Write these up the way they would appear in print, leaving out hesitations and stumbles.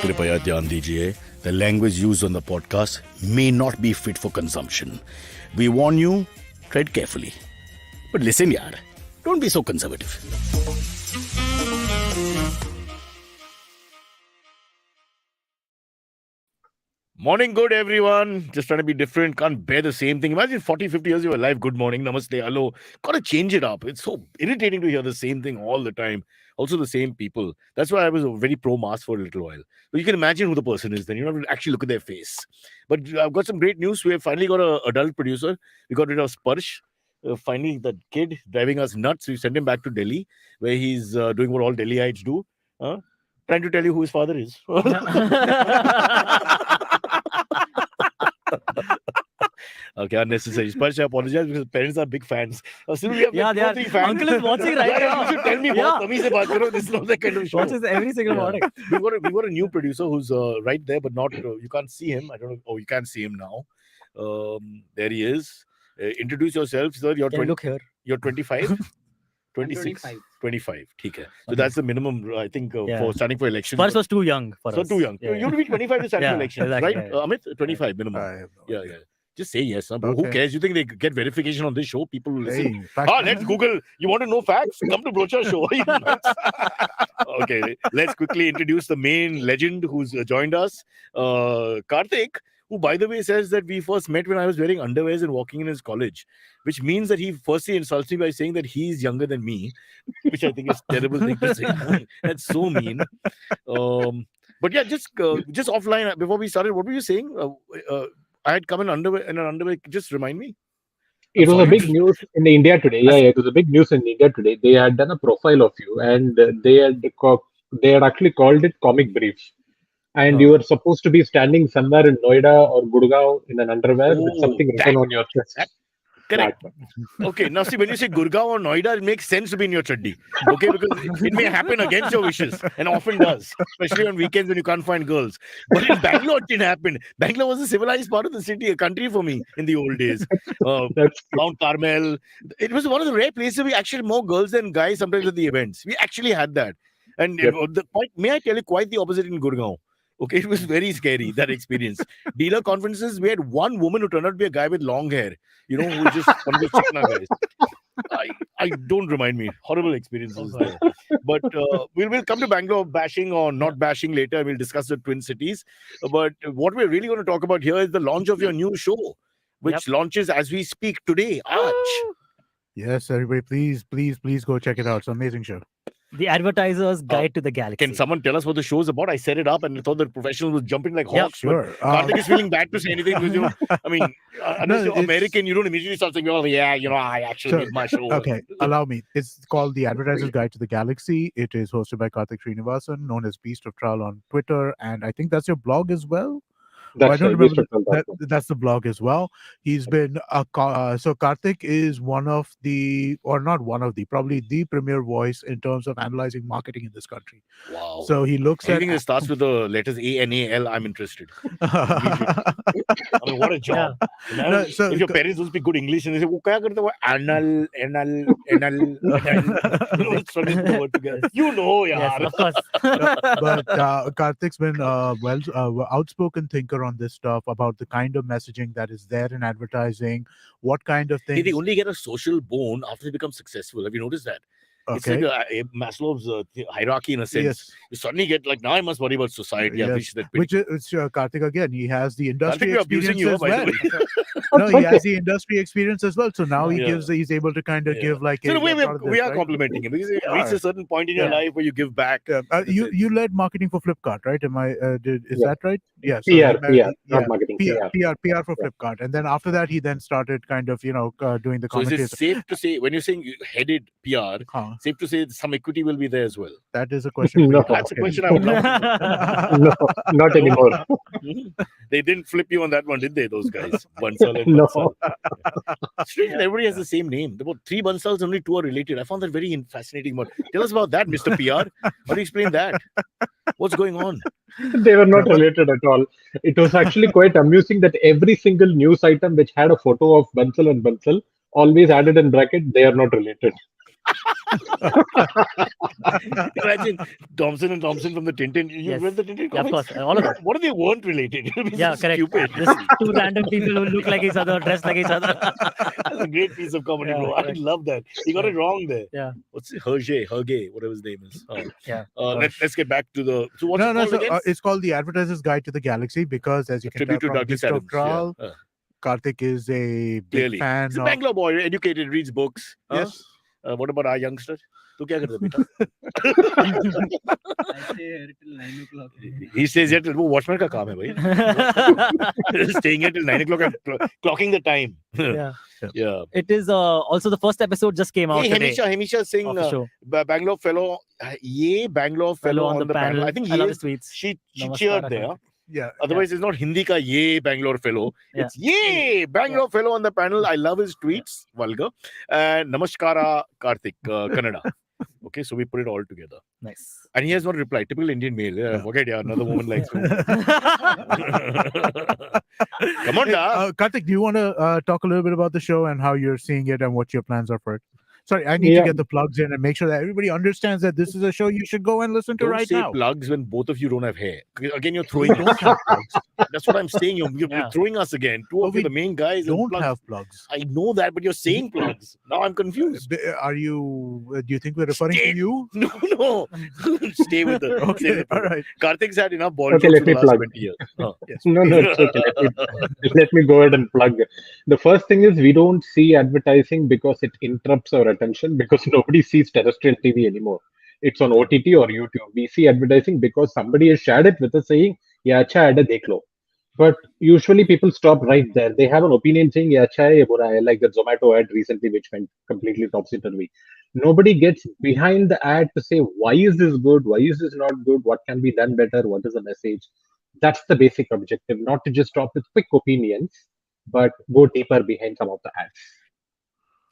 कृपया ध्यान दीजिए. The language used on the podcast may not be fit for consumption. We warn you, tread carefully. But listen, yaar, don't be so conservative. Morning good, everyone. Just trying to be different. Can't bear the same thing. Imagine 40, 50 years of your life. Good morning, namaste, hello. Gotta change it up. It's so irritating to hear the same thing all the time. Also the same people. That's why I was very pro-mask for a little while. But you can imagine who the person is then. You don't have to actually look at their face. But I've got some great news. We have finally got an adult producer. We got rid of Sparsh. Finally, that kid driving us nuts. We sent him back to Delhi, where he's doing what all Delhiites do. Trying to tell you who his father is. Okay, unnecessary. Sparsh, I apologize because parents are big fans. Still, we have Yeah, they are. two, three fans. Uncle is watching right now. You should tell me Yeah. what. This is not that kind of show. Watches every single morning. We've got a new producer who's right there, but not. You can't see him. I don't know. Oh, you can see him now. There he is. Introduce yourself, sir. You're Can you look here? You're 25. 26, 25. Okay. So that's the minimum, I think, for standing for elections. First was too young for So us. too young. Yeah, You have to be 25 to stand for elections, exactly, right? yeah. Amit, 25 minimum. I have no idea. Yeah. Just say yes. Huh? Okay. Who cares? You think they get verification on this show? People will listen. Hey, fact- Let's Google. You want to know facts? Come to Brocha Show. Okay, let's quickly introduce the main legend who's joined us. Karthik, who, by the way, says that we first met when I was wearing underwears and walking in his college, which means that he firstly insults me by saying that he's younger than me, which I think is a terrible thing to say. That's so mean. But yeah, just offline, before we started, what were you saying? I had come in an underwear. Just remind me. It was a big news in India today. Yeah, it was a big news in India today. They had done a profile of you, and they had actually called it comic brief. And you were supposed to be standing somewhere in Noida or Gurgaon in an underwear with something written on your chest. Correct. Okay, now see, when you say Gurgaon or Noida, it makes sense to be in your chaddi. Okay, because it may happen against your wishes, and often does, especially on weekends when you can't find girls. But in Bangalore, it didn't happen. Bangalore was a civilized part of the city, a country for me in the old days. Mount Carmel. It was one of the rare places we actually had more girls than guys sometimes at the events. We actually had that. And may I tell you, quite the opposite in Gurgaon. Okay, it was very scary, that experience. Dealer conferences, we had one woman who turned out to be a guy with long hair, who was just one of those Chikna guys. I don't remind me. Horrible experiences there. But we'll come to Bangalore bashing or not bashing later. We'll discuss the Twin Cities. But what we're really going to talk about here is the launch of your new show, which launches as we speak today. Yes, everybody, please go check it out. It's an amazing show. The Advertiser's Guide to the Galaxy. Can someone tell us what the show is about? I set it up and I thought the professionals would jump in like hawks. Sure. Karthik is feeling bad to say anything because, unless you're American, you don't immediately start saying, I actually made my show. Okay, allow me. It's called The Advertiser's Guide to the Galaxy. It is hosted by Karthik Srinivasan, known as Beast of Trial on Twitter. And I think that's your blog as well. That's I don't remember that's the blog as well. He's been so Karthik is probably the premier voice in terms of analyzing marketing in this country. Wow. So he looks anything that starts with the letters A-N-A-L, I'm interested. What a job. Yeah. If your parents don't speak good English and they say, kya karta hai? Anal. Yes, of course. But Karthik's been outspoken thinker on this stuff about the kind of messaging that is there in advertising, what kind of things. They only get a social bone after they become successful. Have you noticed that? Okay. It's like Maslow's hierarchy in a sense. Yes. You suddenly get now I must worry about society. Yes. I wish that. Which is Karthik again. He has the industry experience you, as well. No, he has the industry experience as well. So now he's able to kind of give like. So we are complimenting him because it reaches a certain point in your life where you give back. You led marketing for Flipkart, right? Is that right? Yeah. So not marketing. PR for Flipkart, and then after that he then started kind of doing the commentary. So is it safe to say when you're saying you headed PR? Safe to say some equity will be there as well. That is a question. No. That's a question I would love. No, not anymore. They didn't flip you on that one, did they? Those guys, Bansal and No. Bansal. Strange, everybody has the same name. There were 3 Bansals, only 2 are related. I found that very fascinating. But tell us about that, Mr. PR. How do you explain that? What's going on? They were not related at all. It was actually quite amusing that every single news item which had a photo of Bansal and Bansal always added in bracket, they are not related. Imagine Thompson and Thompson from the Tintin. You Yes. read the Tintin Yeah, of comics? course, all of them. What if they weren't related? It would be Yeah, so correct. stupid. Just two random people who look like each other, dressed like each other. That's a great piece of comedy, Yeah, bro. I correct. love that. He got it wrong there. Yeah. What's it? Hergé, whatever his name is. Yeah. Let's get back to the. So what's No, it no. called So again? it's called The Advertiser's Guide to the Galaxy because, as you can tell Tribute to from Douglas Beast of Adams. Trial, Yeah. Karthik is a big Clearly. fan He's a of. Bangalore boy, educated, reads books. Huh? Yes. What about our youngster? तू क्या करता है बेटा? I stay here till 9 o'clock. He stays here till वो watchman का काम है भाई. Staying here till 9 o'clock and clocking the time. Yeah. Yeah. It is also the first episode just came out Hey, today Hamisha Singh, of the show. Bangalore fellow. ये Bangalore fellow on the panel. I think I love he his tweets. she Namaskar, cheered there. Karthik. Yeah. Otherwise, it's not Hindi ka ye Bangalore fellow. Yeah. It's ye Bangalore fellow on the panel. I love his tweets, vulgar. Namaskara Karthik, Kannada. Okay, so we put it all together. Nice. And he has not replied. Typical Indian male. Yeah, forget, yeah, another woman likes me. Come on, Hey, da. Karthik, do you want to talk a little bit about the show and how you're seeing it and what your plans are for it? Sorry, I need to get the plugs in and make sure that everybody understands that this is a show you should go and listen to Don't right say now. plugs when both of you don't have hair. Again, you're throwing us. That's what I'm saying. You're Yeah. throwing us again. Two of But you, the main guys. and Don't plugs. have plugs. I know that, but you're saying plugs. Now I'm confused. Are you? Do you think we're referring Stay- to you? No. Stay with the. Okay, all right. Karthik's had enough ball Okay, jokes let for the me last plug. 20 years. Oh. No, it's okay. Let me go ahead and plug. The first thing is we don't see advertising because it interrupts our attention because nobody sees terrestrial TV anymore. It's on OTT or YouTube. We see advertising because somebody has shared it with us saying, "Yeah, acha ad hai, dekh lo." But usually people stop right there. They have an opinion saying, "Yeah, acha hai, ye bura hai," like the Zomato ad recently, which went completely topsy-turvy. Nobody gets behind the ad to say, "Why is this good? Why is this not good? What can be done better? What is the message?" That's the basic objective, not to just stop with quick opinions, but go deeper behind some of the ads.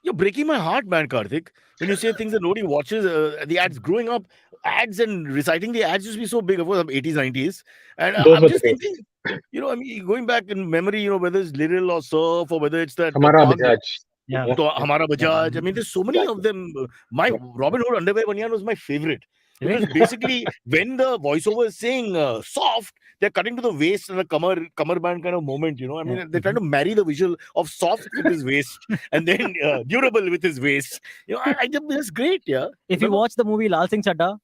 You're breaking my heart, man, Karthik. When you say things that nobody watches, the ads growing up, ads and reciting the ads used to be so big, of course, 80s, 90s. And Those I'm were just the days. thinking, I mean, going back in memory, whether it's Little or Surf or whether it's that. Hamara Pug- Bajaj. Yeah. to Hamara Bajaj. I mean, there's so many of them. My Yeah. Robin Hood underwear banyan was my favorite. Because basically, when the voiceover is saying soft, they're cutting to the waist and a kamar band kind of moment, I mean, they're trying to marry the visual of soft with his waist and then durable with his waist. I think that's great, yeah. If you watch the movie Lal Singh Chadda,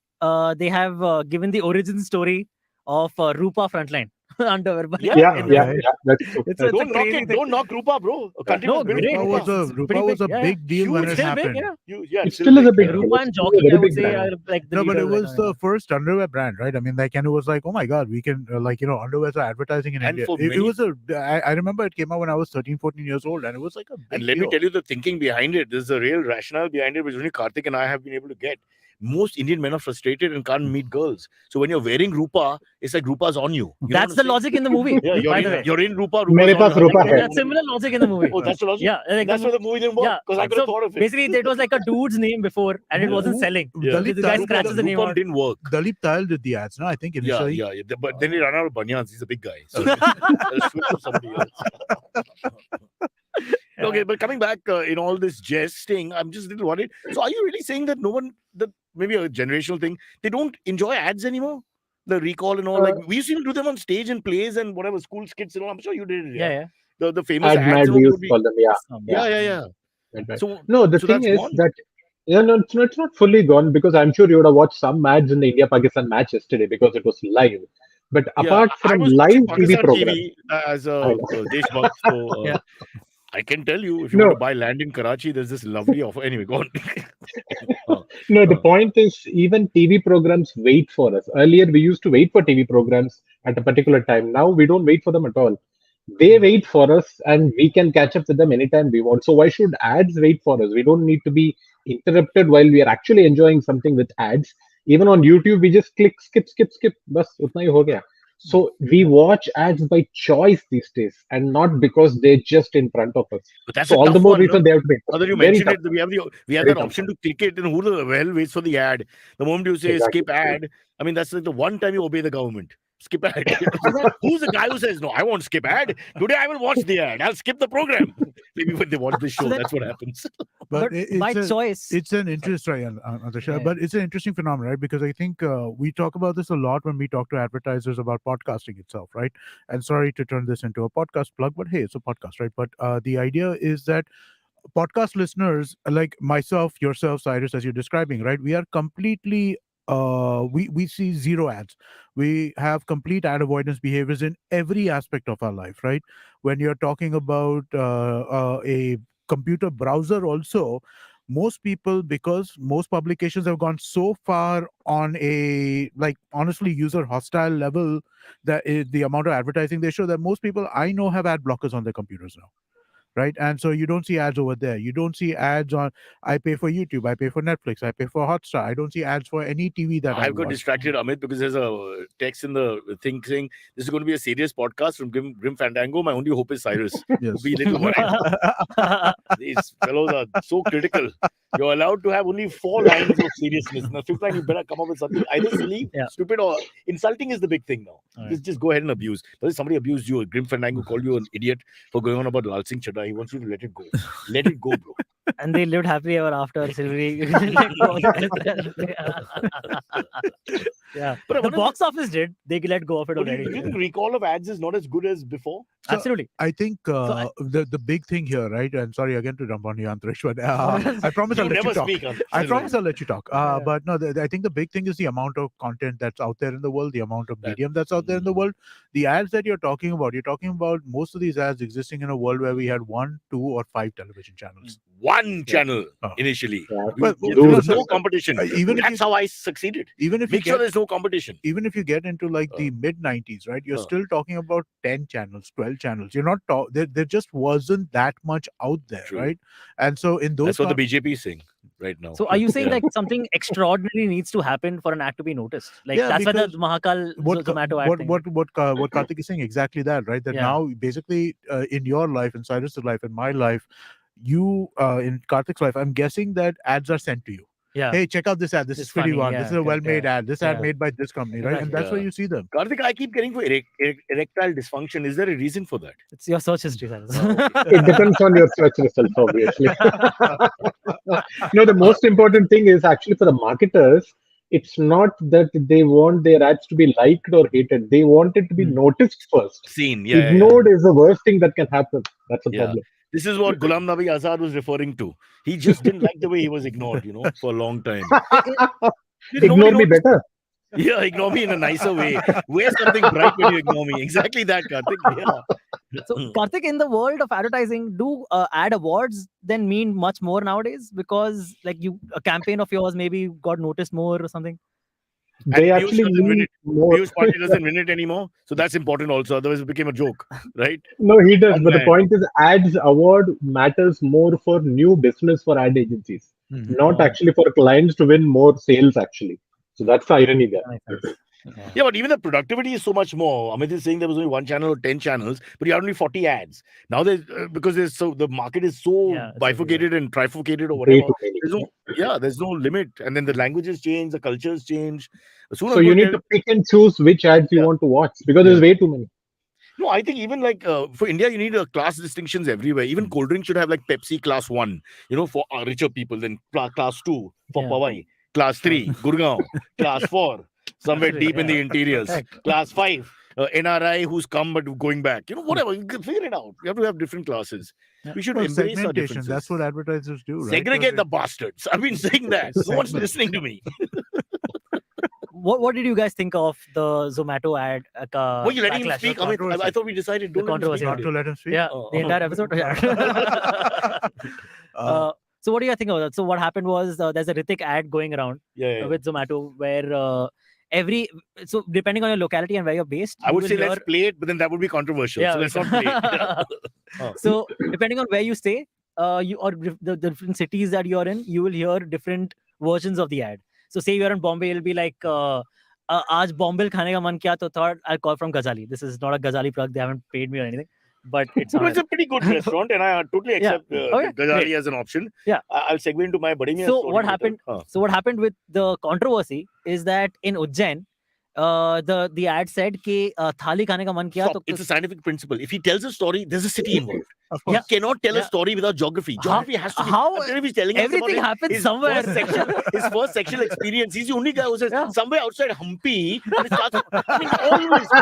they have given the origin story of Rupa Frontline underwear. Yeah. That's true. It's That's a Don't knock crazy it. thing. Don't knock Rupa, bro. A country No, was built great. on Rupa Rupa. was a Yeah. big deal when Huge, it Still big, happened. yeah. It's still is a big deal. Rupa and Still a Jockey, very I would big say, brand. are like the No, but leader it right was now, the first underwear brand, right? I mean, and it was like, oh my God, we can, underwear are advertising in And India. for It many- was I remember it came out when I was 13, 14 years old, and it was like a big And let deal. me tell you the thinking behind it. There's a real rationale behind it, which only Karthik and I have been able to get. Most Indian men are frustrated and can't meet girls. So when you're wearing Rupa, it's like Rupa's on you. You know That's what the I'm saying? logic in the movie. Yeah, by the way. you're in Rupa. Mere Rupa's paas on you. Rupa hai. That's similar logic in the movie. Oh, that's the logic? Yeah, like That's why the movie didn't work. yeah. Because I could So have thought of it. basically, it was like a dude's name before, and it wasn't selling. Yeah. The guy scratches the name Rupam out. didn't work. Dalip Tile did the ads, no? I think Yeah, initially. yeah. But then he ran out of banyans. He's a big guy. So I'll switch to somebody else. Okay, but coming back in all this jesting, I'm just a little worried. So are you really saying that that maybe a generational thing, they don't enjoy ads anymore? The recall and all, like we used to even do them on stage and plays and whatever, school skits and all. I'm sure you did it. Yeah. The famous Ad ads. mad and all we would used be- to call them. Yeah. Yeah. Ad mad. So No, the so thing that's is one. that it's not fully gone because I'm sure you would have watched some ads in the India-Pakistan match yesterday because it was live. But apart I from was live watching TV Pakistan programs, TV as a I know. Deshbhakt, so Yeah. I can tell you if you No. want to buy land in Karachi, there's this lovely offer. Anyway, go on. No, the point is even TV programs wait for us. Earlier, we used to wait for TV programs at a particular time. Now we don't wait for them at all. They wait for us and we can catch up with them anytime we want. So why should ads wait for us? We don't need to be interrupted while we are actually enjoying something with ads. Even on YouTube, we just click, skip. Bas, utna hi ho gaya. So we watch ads by choice these days and not because they're just in front of us. But that's So a all tough the more one, reason no? they have to be. Now that you Very mentioned tough. it, we have Very that tough option to click it, and who the hell waits for the ad? The moment you say Exactly. skip ad, I mean that's like the one time you obey the government. Skip ad. Who's the guy who says no? I won't skip ad. Today I will watch the ad. I'll skip the program. Maybe when they watch the show, So that- that's what happens. But by choice. It's an interest, right, Antariksh, but it's an interesting phenomenon, right? Because I think we talk about this a lot when we talk to advertisers about podcasting itself, right? And sorry to turn this into a podcast plug, but hey, it's a podcast, right? But the idea is that podcast listeners like myself, yourself, Cyrus, as you're describing, right? We are completely we see zero ads. We have complete ad avoidance behaviors in every aspect of our life, right? When you're talking about a computer browser also, most people, because most publications have gone so far on a, like, honestly user hostile level, that the amount of advertising they show, that most people I know have ad blockers on their computers now, right? And so you don't see ads over there. You don't see ads on, I pay for YouTube, I pay for Netflix, I pay for Hotstar. I don't see ads for any TV that I've got distracted, Amit, because there's a text in the thing saying this is going to be a serious podcast from Grim Fandango. My only hope is Cyrus. Yes. Be a little worried. These fellows are so critical. You're allowed to have only 4 lines of seriousness. In the 5th line, you better come up with something either silly, stupid, or insulting is the big thing now. Just go ahead and abuse. But if somebody abused you, Grim Fandango called you an idiot for going on about Lal Singh Chadha, he wants you to let it go. Let it go, bro. And they lived happily ever after. Silverie. Yeah. But The box office did. They let go of it do already. you think recall of ads is not as good as before? So, Absolutely. I think the big thing here, right? And sorry again to jump on you, Antariksh, but I promise I'll let you never talk. speak. I promise I'll let you talk. But no, I think the big thing is the amount of content that's out there in the world, the amount of medium that's out there in the world. The ads that you're talking about most of these ads existing in a world where we had 1, 2, or 5 television channels. One channel initially. But There was no competition. That's how I succeeded. Even if Make sure there's no competition. even if you get into like the mid 90s, right, you're still talking about 10 channels, 12 channels. You're not there just wasn't that much out there. True. Right? And so in those, That's what the BJP is saying right now. So are you saying like something extraordinary needs to happen for an ad to be noticed? Like that's why the Mahakal Zomato ad thing. what Karthik is saying, exactly that, right? That now basically in your life, in Cyrus' life, in my life, you in Karthik's life, I'm guessing that ads are sent to you. Yeah. Hey, check out this ad. This is pretty funny, one. yeah, This is a well-made ad. This ad yeah. made by this company, right? And that's where you see them. Karthik, I keep getting for erectile dysfunction. Is there a reason for that? It's your search history, Cyrus. It depends on your search results, obviously. No, the most important thing is actually for the marketers, it's not that they want their ads to be liked or hated. They want it to be noticed first. Seen, Ignored is the worst thing that can happen. That's the problem. This is what Ghulam Nabi Azad was referring to. He just didn't like the way he was ignored, for a long time. Ignore me better. Yeah, ignore me in a nicer way. Wear something bright when you ignore me. Exactly that, Karthik. Yeah. So, Karthik, in the world of advertising, do ad awards then mean much more nowadays? Because like a campaign of yours maybe got noticed more or something? They And actually Piyush doesn't win need it. more. Piyush Party doesn't win it anymore. So that's important also. Otherwise, it became a joke, right? No, he does. But the Okay. point is, ads award matters more for new business for ad agencies, not actually for clients to win more sales, actually. So that's the irony there. Yeah, but even the productivity is so much more. Amit is saying there was only 1 channel or 10 channels, but you have only 40 ads. Now because the market is so bifurcated and trifurcated or Way whatever. too many. There's no limit. And then the languages change, the cultures change. So you need to pick and choose which ads you want to watch because there's way too many. No, I think even like for India, you need class distinctions everywhere. Even cold drink should have like Pepsi class 1, for richer people, then class 2 for Pawai, class 3, Gurgaon, class 4, somewhere deep in the interiors, class 5, NRI who's come but going back. Whatever, you can figure it out. You have to have different classes. We should embrace our Segmentation. differences. That's what advertisers do, right? Segregate the bastards. I've been saying that. No one's listening to me. What did you guys think of the Zomato ad? Were you letting him speak? Amit, I thought we decided don't let him speak. Not to let him speak? Yeah, the entire episode. So what do you think of that? So what happened was there's a Hrithik ad going around with Zomato where so depending on your locality and where you're based, I would say let's play it, but then that would be controversial. So let's not play it. So depending on where you stay, you or the different cities that you're in, you will hear different versions of the ad. So say you're in Bombay, it'll be like aaj Bombay khane ka man kiya to thought I'll call from Ghazali. This is not a Ghazali plug, they haven't paid me or anything. But it's a pretty good restaurant, and I totally accept Ghazali as an option. Yeah, I'll segue into my buddy. So what happened? So what happened with the controversy is that in Ujjain, the ad said कि thali खाने का मन किया. It's a scientific principle. If he tells a story, there's a city involved. Of You course. cannot tell a Yeah. story without geography. Geography has to be. How I'm telling you, he's telling us everything about happens his somewhere. his first sexual experience. He's the only guy who says Yeah. somewhere outside Hampi. And it starts, I mean,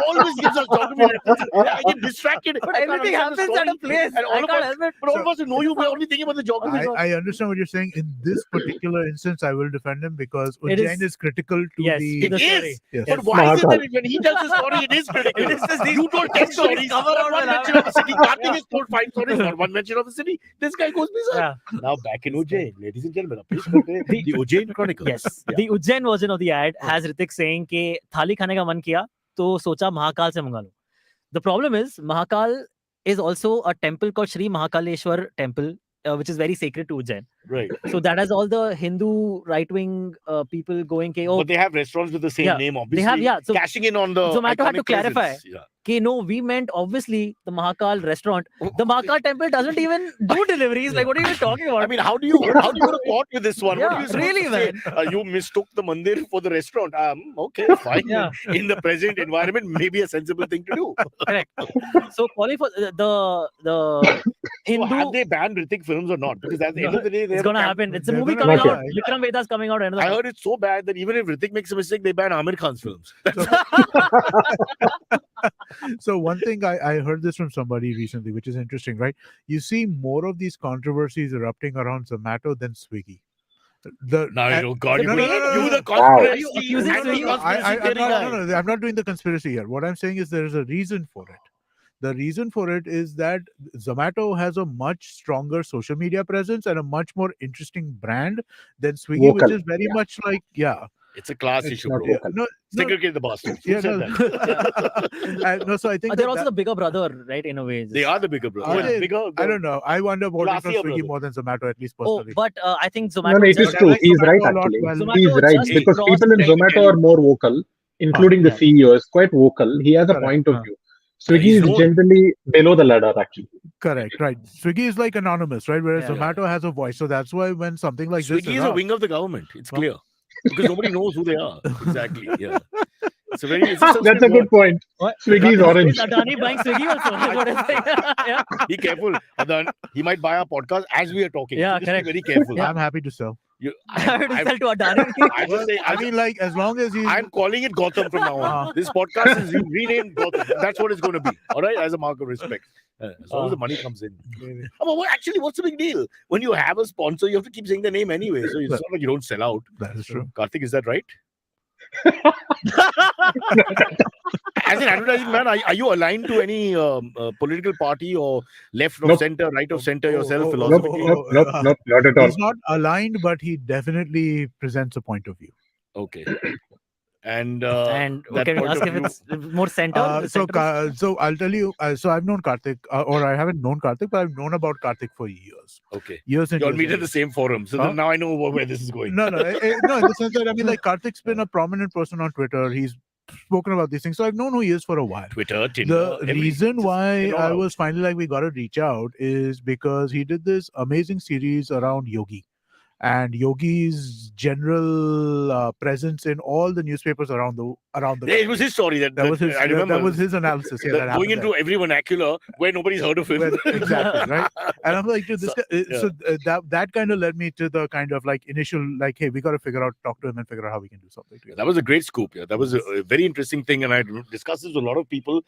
always gives us geography references. I get distracted. But I can't everything understand the happens at a story. place. And all I of can't us, help it. but all of us who know you, we're only thinking about the geography. I understand what you're saying. In this particular instance, I will defend him because It Ujjain is- is critical to Yes, the. to the It story. is. Yes. But why is it Mahakal. that when he tells a story, it is critical? It is just these You told 10 stories stories, cover not all one will mention happen. of the city. Karthik has told 5 stories, not one mention of the city. This guy goes bizarre. Yeah. Now back in Ujjain, ladies and gentlemen, पेश करते हैं the Ujjain Chronicles. Yes. Yeah. The Ujjain version of the ad has Hrithik saying कि थाली खाने का मन किया तो सोचा महाकाल से मंगा लो. The problem is Mahakal is also a temple called Sri Mahakaleshwar temple, which is very sacred to Ujjain. Right. So that has all the Hindu right-wing people going, कि, oh, But they have restaurants with the same Yeah, name, they obviously. have, yeah. So Cashing in on the Zomato had iconic to clarify. presence. Yeah. कि no, we meant obviously the Mahakal restaurant. The Mahakal temple doesn't even do deliveries. Like, what are you talking about? I mean, how do you go to court with this one? What Yeah, are you supposed really, to say? man. You mistook the mandir for the restaurant. Okay, fine. Yeah. In the present environment, maybe a sensible thing to do. Correct. So calling for the So Hindu. have they banned Hrithik films or not? Because at the end of the day, It's gonna happen. It's a they're movie gonna- coming Not out. yet. Vikram Veda's coming out. Another I heard it's so bad that even if Hrithik makes a mistake, they ban Amir Khan's films. So one thing I heard this from somebody recently, which is interesting, right? You see more of these controversies erupting around Zomato than Swiggy. No, God, No, no, no, no, you no. the conspiracy. Are you accusing and the Swiggy? conspiracy theory guy. no, I'm not doing the conspiracy here. What I'm saying is there is a reason for it. The reason for it is that Zomato has a much stronger social media presence and a much more interesting brand than Swiggy, which Vocal, is very yeah. much like, yeah. It's a class It's issue, not bro. vocal. No, Segregate the bastards. Who yeah, said no, that? no, so I think They're that also the bigger brother, right? In a way. They are the bigger brother. Are Well, they? bigger. I don't know. I wonder voting for Classier Swiggy brother. more than Zomato, at least Oh, personally. but I think No, Zomato. no, it is just- true. like He's Zomato right, a lot actually. well. Zomato He's right just because crossed people in let me tell Zomato you. are more vocal, including the yeah. CEO is quite vocal. He has a Correct. point of Huh. view. Yeah, Swiggy he's is known. generally below the ladder, actually. Correct, right. Swiggy is like anonymous, right? Whereas Yeah. Zomato has a voice. So that's why when something like this Swiggy is a erupts- wing of the government. It's Huh? clear. Because nobody knows who they are. Exactly. Yeah. It's a very. It's a That's a sensitive good word. point. What? Swiggy is orange. Is Adani buying Swiggy also? That's what I'm saying. Yeah. Be careful, Adan. He might buy our podcast as we are talking. Yeah, So just correct. be very careful. I'm happy to sell. You, I have to sell to Adani. I just say, I mean, like, as long as he's I'm calling it Gotham from now on. This podcast is renamed Gotham. That's what it's going to be. All right, as a mark of respect. As long as the money comes in. Oh, but actually, what's the big deal? When you have a sponsor, you have to keep saying the name anyway. So it's not like you don't sell out. that is true. Karthik, is that right? As an advertising man, are you aligned to any political party or left of Nope. center, right of center yourself, oh, philosophically? Nope, not at all. He's not aligned, but he definitely presents a point of view. Okay. And And that can we point ask of if view- it's more center? So I'll tell you. So I've known Karthik, or I haven't known Karthik, but I've known about Karthik for years. okay. Years and You all years. meet and at the years. same forum. So Huh? then now I know where this is going. No, in the sense that I mean, like Karthik's been a prominent person on Twitter. He's spoken about these things, so I've known who he is for a while. Twitter, Tinder. The reason why in or I out? was finally like, we got to reach out is because he did this amazing series around Yogi and Yogi's general presence in all the newspapers around the Yeah, it was his story that that was his I remember. that was his analysis. Yeah, The- that going happened into every vernacular where nobody's heard of him. there. Exactly, right. And I'm like, dude, this So- guy, that kind of led me to the kind of like initial like, hey, we got to talk to him and figure out how we can do something together. That was a great scoop. Yeah, that was a very interesting thing, and I discussed this with a lot of people.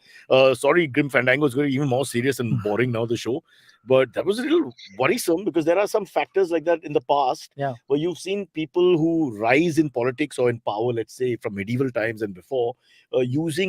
Sorry, Grim Fandango is going to be even more serious and boring now. The show, but that was a little worrisome because there are some factors like that in the past, Yeah. where you've seen people who rise in politics or in power, let's say from medieval times and before,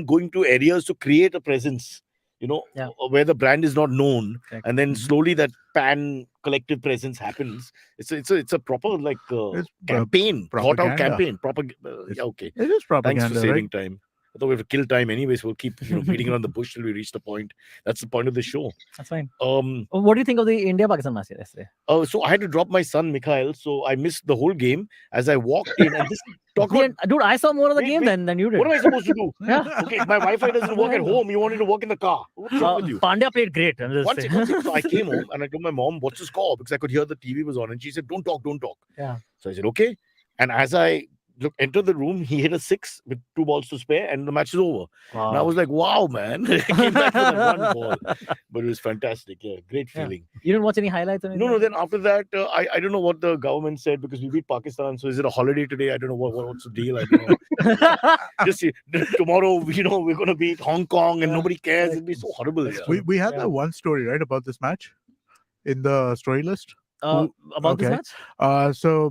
going to areas to create a presence. Yeah. Where the brand is not known, Correct. and then slowly that pan collective presence happens. It's a proper like It's, campaign, thought out propaganda. campaign. Proper. It's- Yeah, okay. It is Thanks propaganda, for right? saving time. I thought we have to kill time anyways. We'll keep beating around the bush till we reach the point. That's the point of the show. That's fine. Oh, What do you think of the India-Pakistan match yesterday? so I had to drop my son Mikhail, so I missed the whole game as I walked in. And this talk about Dude, I saw more of the Wait, game wait. than you did. what am I supposed to do? Yeah. Okay, my Wi-Fi doesn't work at home. You wanted to work in the car. What's wrong with you? Pandya played great. I'm just One saying. second. So I came home and I told my mom, "What's the score?" Because I could hear the TV was on, and she said, "Don't talk, don't talk." Yeah. So I said, "Okay." And as I look, enter the room. He hit a 6 with 2 balls to spare, and the match is over. Wow. And I was like, wow, man. I came back for that one ball. But it was fantastic. Yeah, great Yeah. feeling. You didn't watch any highlights or anything? No, then after that, I don't know what the government said because we beat Pakistan. So is it a holiday today? I don't know what's the deal. I don't know. Just tomorrow, we're going to beat Hong Kong and nobody cares. It'd be so horrible. Yeah. We had that one story, right, about this match in the story list. About this okay. match? So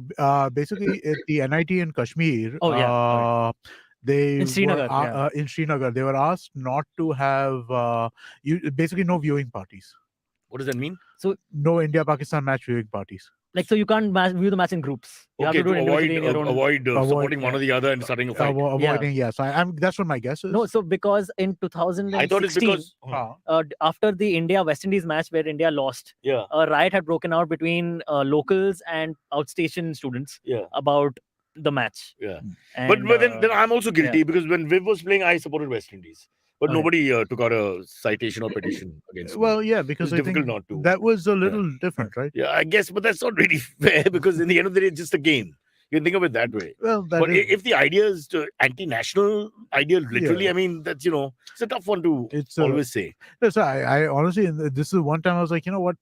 basically, at the NIT in Kashmir, Oh, yeah. they In Srinagar, were, in Srinagar, they were asked not to have basically no viewing parties. What does that mean? So no India-Pakistan match viewing parties. Like, so you can't view the match in groups. You have to do it individually in your own. Avoid supporting one or the other and starting a fight. Avoiding, yes. I'm that's what my guess is. No, so because in 2016, I thought it's because after the India-West Indies match where India lost, a riot had broken out between locals and outstation students about the match. Yeah. And, but then I'm also guilty because when Viv was playing, I supported West Indies. But nobody took out a citation or petition against me. Well, yeah, because it's I think difficult not to. That was a little different, right? Yeah, I guess, but that's not really fair because in the end of the day, it's just a game. You can think of it that way. Well, but if the idea is to anti-national idea, literally, I mean, that's, it's a tough one to always say. Yes, I honestly, this is one time I was like, you know what?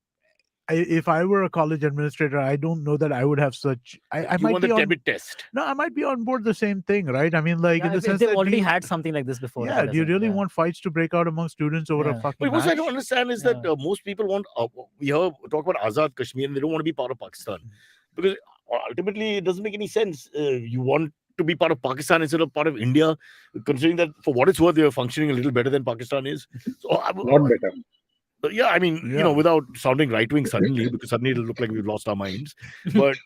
If I were a college administrator, I don't know that I would have such. I you might want be the on, debit test. No, I might be on board the same thing, right? I mean, like in the sense they've that already had something like this before. Yeah, do you really want fights to break out among students over a fucking But what match? I don't understand is that most people want. We talk about Azad Kashmir, and they don't want to be part of Pakistan because ultimately it doesn't make any sense. You want to be part of Pakistan instead of part of India, considering that for what it's worth, they are functioning a little better than Pakistan is. So not better. Yeah, I mean, without sounding right-wing suddenly, because suddenly it'll look like we've lost our minds. But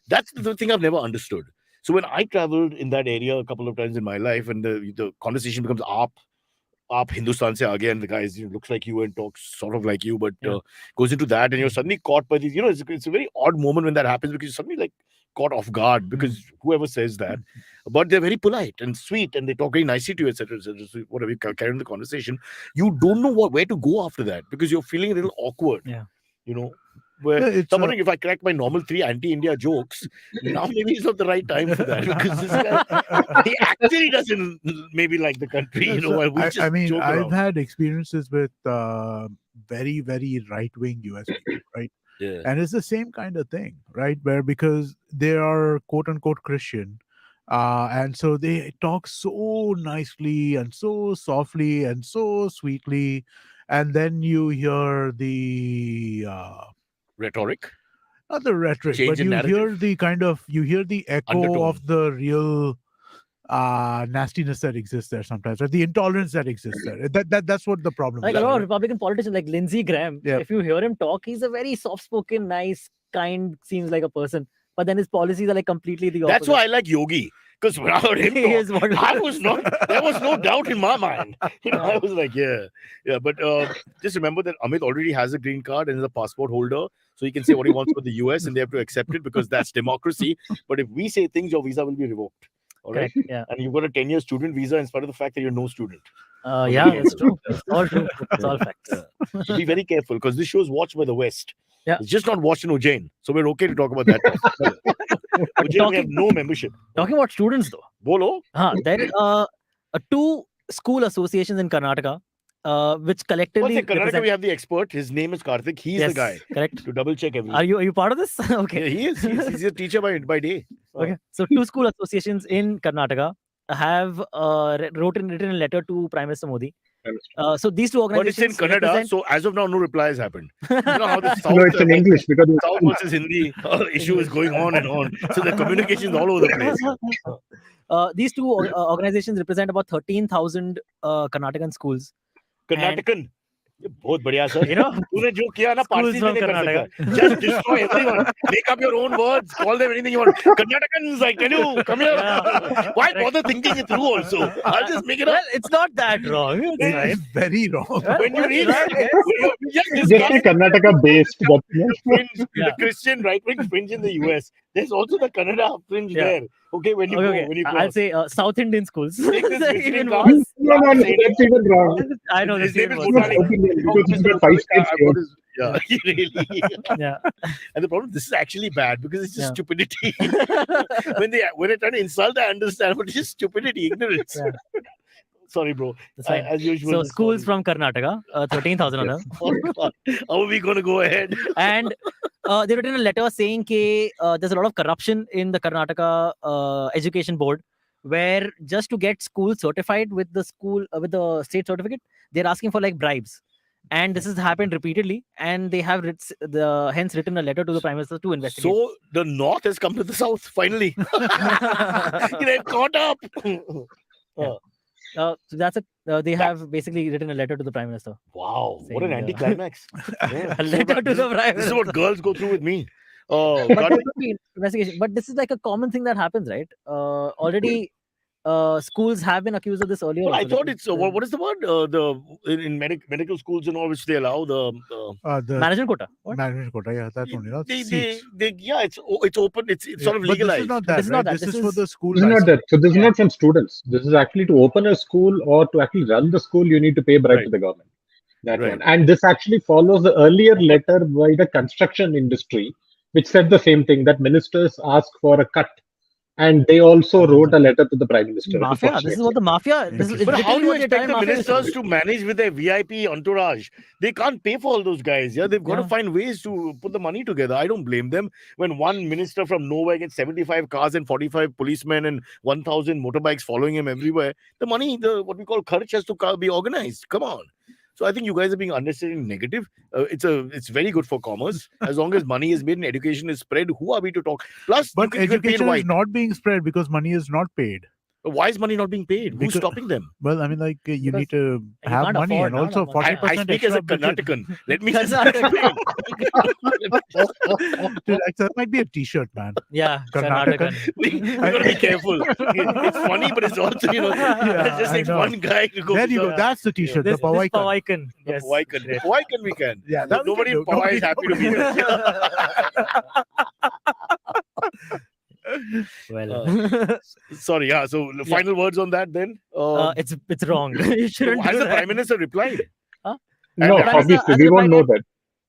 that's the thing I've never understood. So when I traveled in that area a couple of times in my life, and the conversation becomes Aap Hindustan se aage, and the guy looks like you and talks sort of like you, but goes into that, and you're suddenly caught by these. It's a very odd moment when that happens because you're suddenly like caught off guard because whoever says that, but they're very polite and sweet and they talk very nicely to you, etc. So whatever, you carry on the conversation. You don't know where to go after that because you're feeling a little awkward. Where I'm wondering if I crack my normal 3 anti-India jokes, now maybe it's not the right time for that because this guy, he actually doesn't maybe like the country. I mean, I've had experiences with very, very right-wing US people, right? Yeah. And it's the same kind of thing, right? Where because they are quote-unquote Christian, and so they talk so nicely and so softly and so sweetly, and then you hear the rhetoric, not the rhetoric, change but you hear the echo undertone of the real nastiness that exists there sometimes, or the intolerance that exists there. That's what the problem like is. a lot of Republican politicians like Lindsey Graham, Yeah. if you hear him talk, he's a very soft-spoken, nice, kind, seems like a person. But then his policies are like completely the opposite. That's why I like Yogi. Because when I heard him talk, there was no doubt in my mind. I was like, yeah. But just remember that Amit already has a green card and is a passport holder. So he can say what he wants for the US and they have to accept it because that's democracy. But if we say things, your visa will be revoked. All right. Correct, yeah. And you've got a 10-year student visa in spite of the fact that you're no student. Yeah, that's true. It's all true. It's all facts. So be very careful because this show is watched by the West. Yeah. It's just not watched in Ujjain. So we're okay to talk about that. Ujjain, we have no membership. Talking about students though. Bolo? There are 2 school associations in Karnataka which collectively In Karnataka, we have the expert. His name is Karthik. He's the guy. Correct. To double check everything. Are you part of this? Okay. Yeah, he is. He's a teacher by day. Okay. So 2 school associations in Karnataka have written a letter to Prime Minister Modi. So these 2 organizations. But it's in Kannada, so as of now, no reply has happened. You know how the South, No, it's in English because South versus Hindi issue is going on and on. So the communication is all over the place. These 2 organizations represent about 13,000 Karnatakan schools. Karnatakan. बहुत बढ़िया sir. You know, तूने जो किया ना schools Parsi from में नहीं कर Karnataka. सकता. Just destroy everyone. Make up your own words. Call them anything you want. Karnatakans, I tell you, come here. Yeah. Why bother thinking it through also? I'll just make it up. Well, it's not that wrong. It's right. It's very wrong. When you read just say Karnataka based, but the Christian right-wing fringe in the US, there's also the Kannada fringe there. Okay, when you go, when you I'll cross. say South Indian schools. Take this Even visiting worse. card. no, that's even wrong. I know His this name even is worse. Bhutani. Because we've got 5 states here. Yeah, really. Yeah. And the problem, this is actually bad because it's just Yeah. stupidity. when I try to insult, I understand, but it's just stupidity, ignorance. Yeah. Sorry, bro. That's fine. As usual. So this schools sorry. from Karnataka, 13,000 of them. Oh God, how are we going to go ahead? And they written a letter saying that there's a lot of corruption in the Karnataka education board, where just to get school certified with the with the state certificate, they're asking for like bribes. And this has happened repeatedly, and they have hence written a letter to the Prime Minister to investigate. So the North has come to the South finally. They've caught up. Yeah. So that's it. They have basically written a letter to the Prime Minister. Wow, what an Saying, anticlimax. Yeah. A letter to the Prime This is Minister. what girls go through with me. Oh, But God. there could be investigation. But this is like a common thing that happens, right? Already, schools have been accused of this earlier. Well, I also. thought it's what is the word? In medical schools and all, which they allow the Management quota. What? management quota. Yeah, that's only not they, seats. yeah, it's open. It's sort of But this legalized. is not that. This is right? not that. This This is for is- the school. This is not license. that. So this is Yeah. not from students. This is actually to open a school or to actually run the school. You need to pay bribe Right. to the government. That Right. one. And this actually follows the earlier letter by the construction industry, which said the same thing, that ministers ask for a cut. And they also wrote a letter to the Prime Minister. to Mafia. question This is it. what the mafia. This is But But how literally do you what the expect entire the mafia is ministers doing. to manage with their VIP entourage? They can't pay for all those guys. Yeah, they've got to Yeah. find ways to put the money together. I don't blame them. When one minister from nowhere gets 75 cars and 45 policemen and 1,000 motorbikes following him everywhere, the money, what we call kharch, has to be organized. Come on. So I think you guys are being unnecessarily negative. It's very good for commerce. As long as money is made and education is spread, who are we to talk? Plus, But you can pay education white. is not being spread because money is not paid. Why is money not being paid? Who's Because- stopping them? Well, I mean, like you Because need to you have can't money, afford and now, also that much. 40% I speak as a extra budget. Karnatakan. Let me just Karnataka. explain. Dude, that might be a T-shirt, man. Yeah, Karnataka. Karnataka. We gotta be careful. It's funny, but it's also, Yeah, it just I takes know. one guy to go. There you go. with That's the T-shirt. This The Pawaikan. Pawaikan. the Yes. Pawaikan. Great. Pawaikan we can. Yeah, that we Nobody can in do. Pawai is happy to be there. Well, Sorry, yeah. So the final words on that then. it's wrong. You shouldn't Has do the that. Prime Minister replied? Huh? No, And- obviously, as we a won't know that.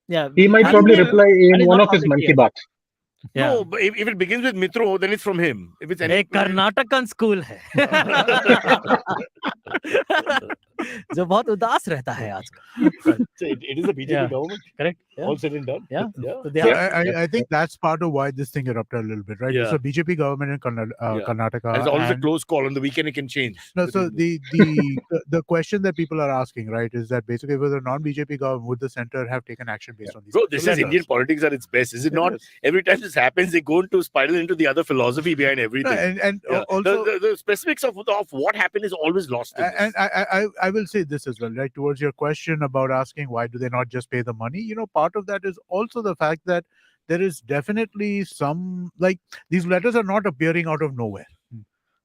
Yeah. He might Has probably been- reply and in it's one not of his public Man Ki yet. Baat. Yeah. No, but if it begins with Mitro, then it's from him. If it's any, एक कर्नाटकन school है जो बहुत उदास रहता है आजकल. it is a BJP Yeah. government. Correct. Yeah. All said and done. Yeah. Yeah. So they So are, I think that's part of why this thing erupted a little bit, right? Yeah. It's a BJP government in Yeah. Karnataka. It's always a and- close call. On the weekend, it can change. No, so the question that people are asking, right, is that basically with a non-BJP government, would the center have taken action based on these? Bro, this is letters? Indian politics at its best, is it not? Yes. Every time this happens, they go into spiral into the other philosophy behind No, everything. and Yeah. also, the specifics of what happened is always lost. in and this. I will say this as well, right? Towards your question about asking why do they not just pay the money, part of that is also the fact that there is definitely some, like, these letters are not appearing out of nowhere.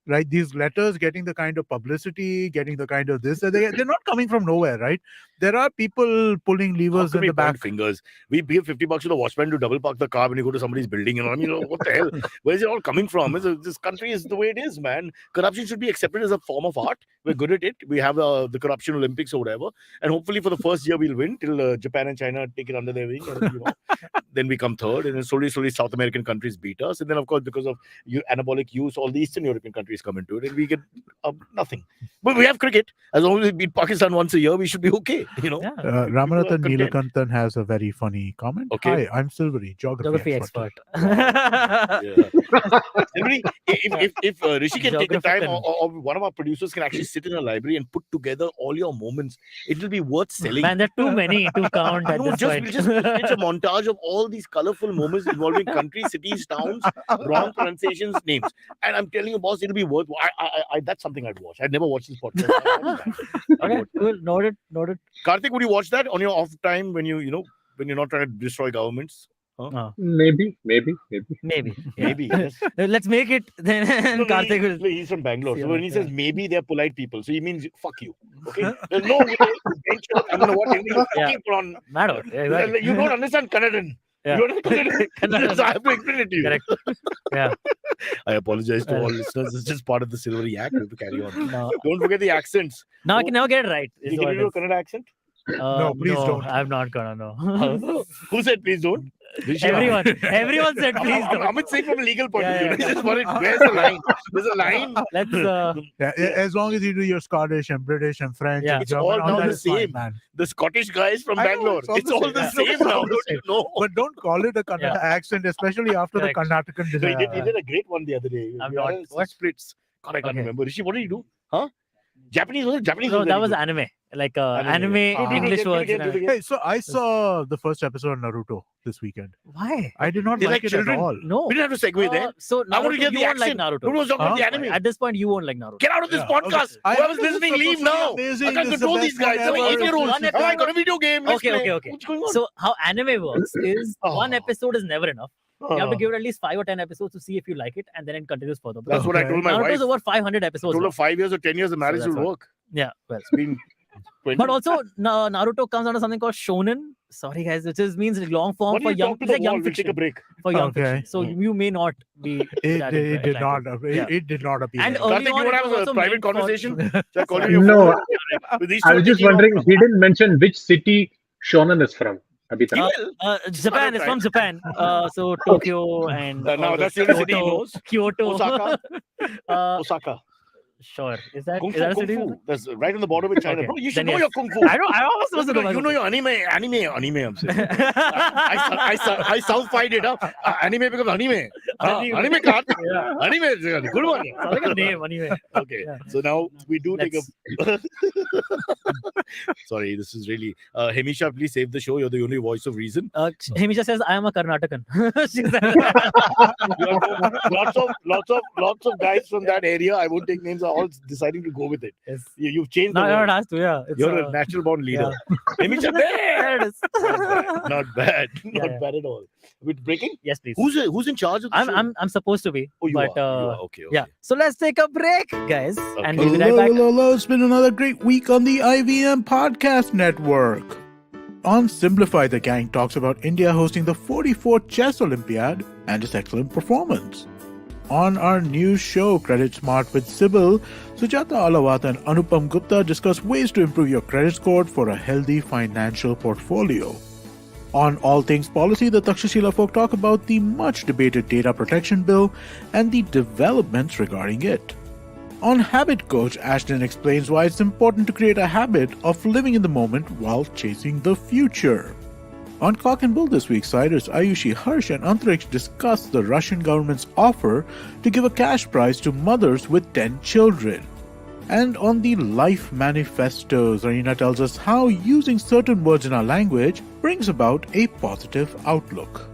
Right, these letters getting the kind of publicity, getting the kind of this, they're not coming from nowhere, right? There are people pulling How levers can in we the point back. fingers? We give $50 to the watchman to double park the car when you go to somebody's building. I mean, what the hell? Where is it all coming from? This country is the way it is, man. Corruption should be accepted as a form of art. We're good at it. We have the corruption Olympics or whatever, and hopefully for the first year we'll win till Japan and China take it under their wing, and then we come third, and then slowly South American countries beat us, and then of course because of anabolic use, all the Eastern European countries come into it, and we get nothing. But we have cricket. As long as we beat Pakistan once a year, we should be okay. yeah. Ramanathan content. Neelakantan has a very funny comment. Okay. Hi, I'm Silverie, geography expert. Yeah. Everybody, if Rishi can take the time, Geographical. or one of our producers can actually sit in a library and put together all your moments, it will be worth selling. Man, there are too many to count at No, this just point. it's a montage of all these colorful moments involving countries, cities, towns, wrong pronunciations, names. And I'm telling you, boss, it'll be worth. I that's something I'd watch. I'd never watched this podcast. I'd watch that. Okay, cool. Noted. Karthik, would you watch that on your off time when when you're not trying to destroy governments? Maybe. Maybe. Yeah. Maybe. Yes. Let's make it. Then No, Karthik will. he's from Bangalore. See So you when he later. says maybe they're polite people, so he means fuck you. Okay? There's no way. I'm gonna watch anything Yeah. fucking put on. Mad. Yeah, exactly. You don't understand Kannadian. Yeah. You don't understand Kannadian. So I have to explain it to you. Correct. Yeah. I apologize to all Well. listeners. It's just part of the Silverie act. We have to carry on. No. Don't forget the accents. Now I can never get it right. is You what can it do a is. Kannada accent? No, please don't. I'm not gonna know. Who said please don't? Rishi, Everyone said please don't. Amit saying from a legal point of view. Yeah. This is what where's the line? There's a line. Let's. Yeah, as long as you do your Scottish and British and French, Yeah. and It's German, all now that the is fine, same. man. The Scottish guys from I know, Bangalore. it's all the same. Same It's now. all the Don't same. you know? But don't call it a Kannada accent, especially after Correct. the Karnatakan No, design. he did a great one the other day. I'm Yeah, not- it's what? Splits. God, I can't Okay. remember. Rishi, what did he do? Huh? Japanese was it? Japanese No, was that very was good. anime. Like Anime. anime English Do it words. again, do it again. Hey, so I saw the first episode of Naruto this weekend. Why? I did not They like like it children? at all. No. We didn't have to segue there. So I want to Naruto, get you the won't like accent. Naruto. Who was talking about the Huh? anime? At this point, you won't like Naruto. Get out of this Yeah, okay. podcast. I Whoever's know this is listening, leave supposed to be now. amazing. I can't This is the control best these guys. one They're ever. 8-year-olds. One Oh, I episode- got a video game. Let's Okay. play. What's going on? So how anime works is one Oh. episode is never enough. You have to Oh. give it at least 5 or 10 episodes to see if you like it, and then it continues further. That's Because what I Okay. told my wife. Naruto's over 500 I episodes. told her long. 5 years or 10 years the marriage that's will what- work. Yeah, well. It's been 20. But also, Naruto comes under something called shonen. Sorry, guys, which means long form Why for don't you young, talk to it's the like young wall? We'll take fiction. a break. For young Okay. fiction. So you may not be. It that did inclined not. to it. Yeah. It did not appeal. And to me. early Karthik, on, you want it to have was a also private meant for- conversation? Shall I call you your No, phone? With these I two was just taking off. wondering, he didn't mention which city Shonen is from. Abhita. He will. Japan is from Japan. So Tokyo and Now all that's those- the only city he Kyoto- knows. Kyoto. Osaka. uh, Osaka. sure. Is that Kung is that a Fu, Kung city? Fu. That's right on the border with China. Okay. Bro, you should Then know yes. your Kung Fu. I know. I was supposed to know. You know your anime, I'm saying. I South-fied it up. Anime becomes anime. Anime card. Yeah. Anime is a good one. Sounds like a name anyway. Okay, Yeah. so now we do take Let's- a. Sorry, this is really. Hemisha, please save the show. You're the only voice of reason. Himisha says, I am a Karnatakan. She said- Lots of guys from that area. I won't take names. Are all deciding to go with it. Yes. You've changed. No, the no, world. it has to, yeah. It's, You're a natural born leader. Hemisha, There it is. not bad. Not Yeah. bad at all. With breaking. Yes, please. Who's in charge of the show? I'm supposed to be. Oh, you but are. Okay. yeah. So let's take a break, guys. And we'll be Hello, right back. hello. It's been another great week on the IVM Podcast Network. On Simplify, the gang talks about India hosting the 44th Chess Olympiad and its excellent performance. On our new show, Credit Smart with Sybil, Sujata Alawat and Anupam Gupta discuss ways to improve your credit score for a healthy financial portfolio. On All Things Policy, the Takshashila folk talk about the much debated data protection bill and the developments regarding it. On Habit Coach, Ashton explains why it's important to create a habit of living in the moment while chasing the future. On Cock and Bull this week, Cyrus, Ayushi, Harsh and Antariksh discuss the Russian government's offer to give a cash prize to mothers with 10 children. And on the Life Manifesto, Zarina tells us how using certain words in our language brings about a positive outlook.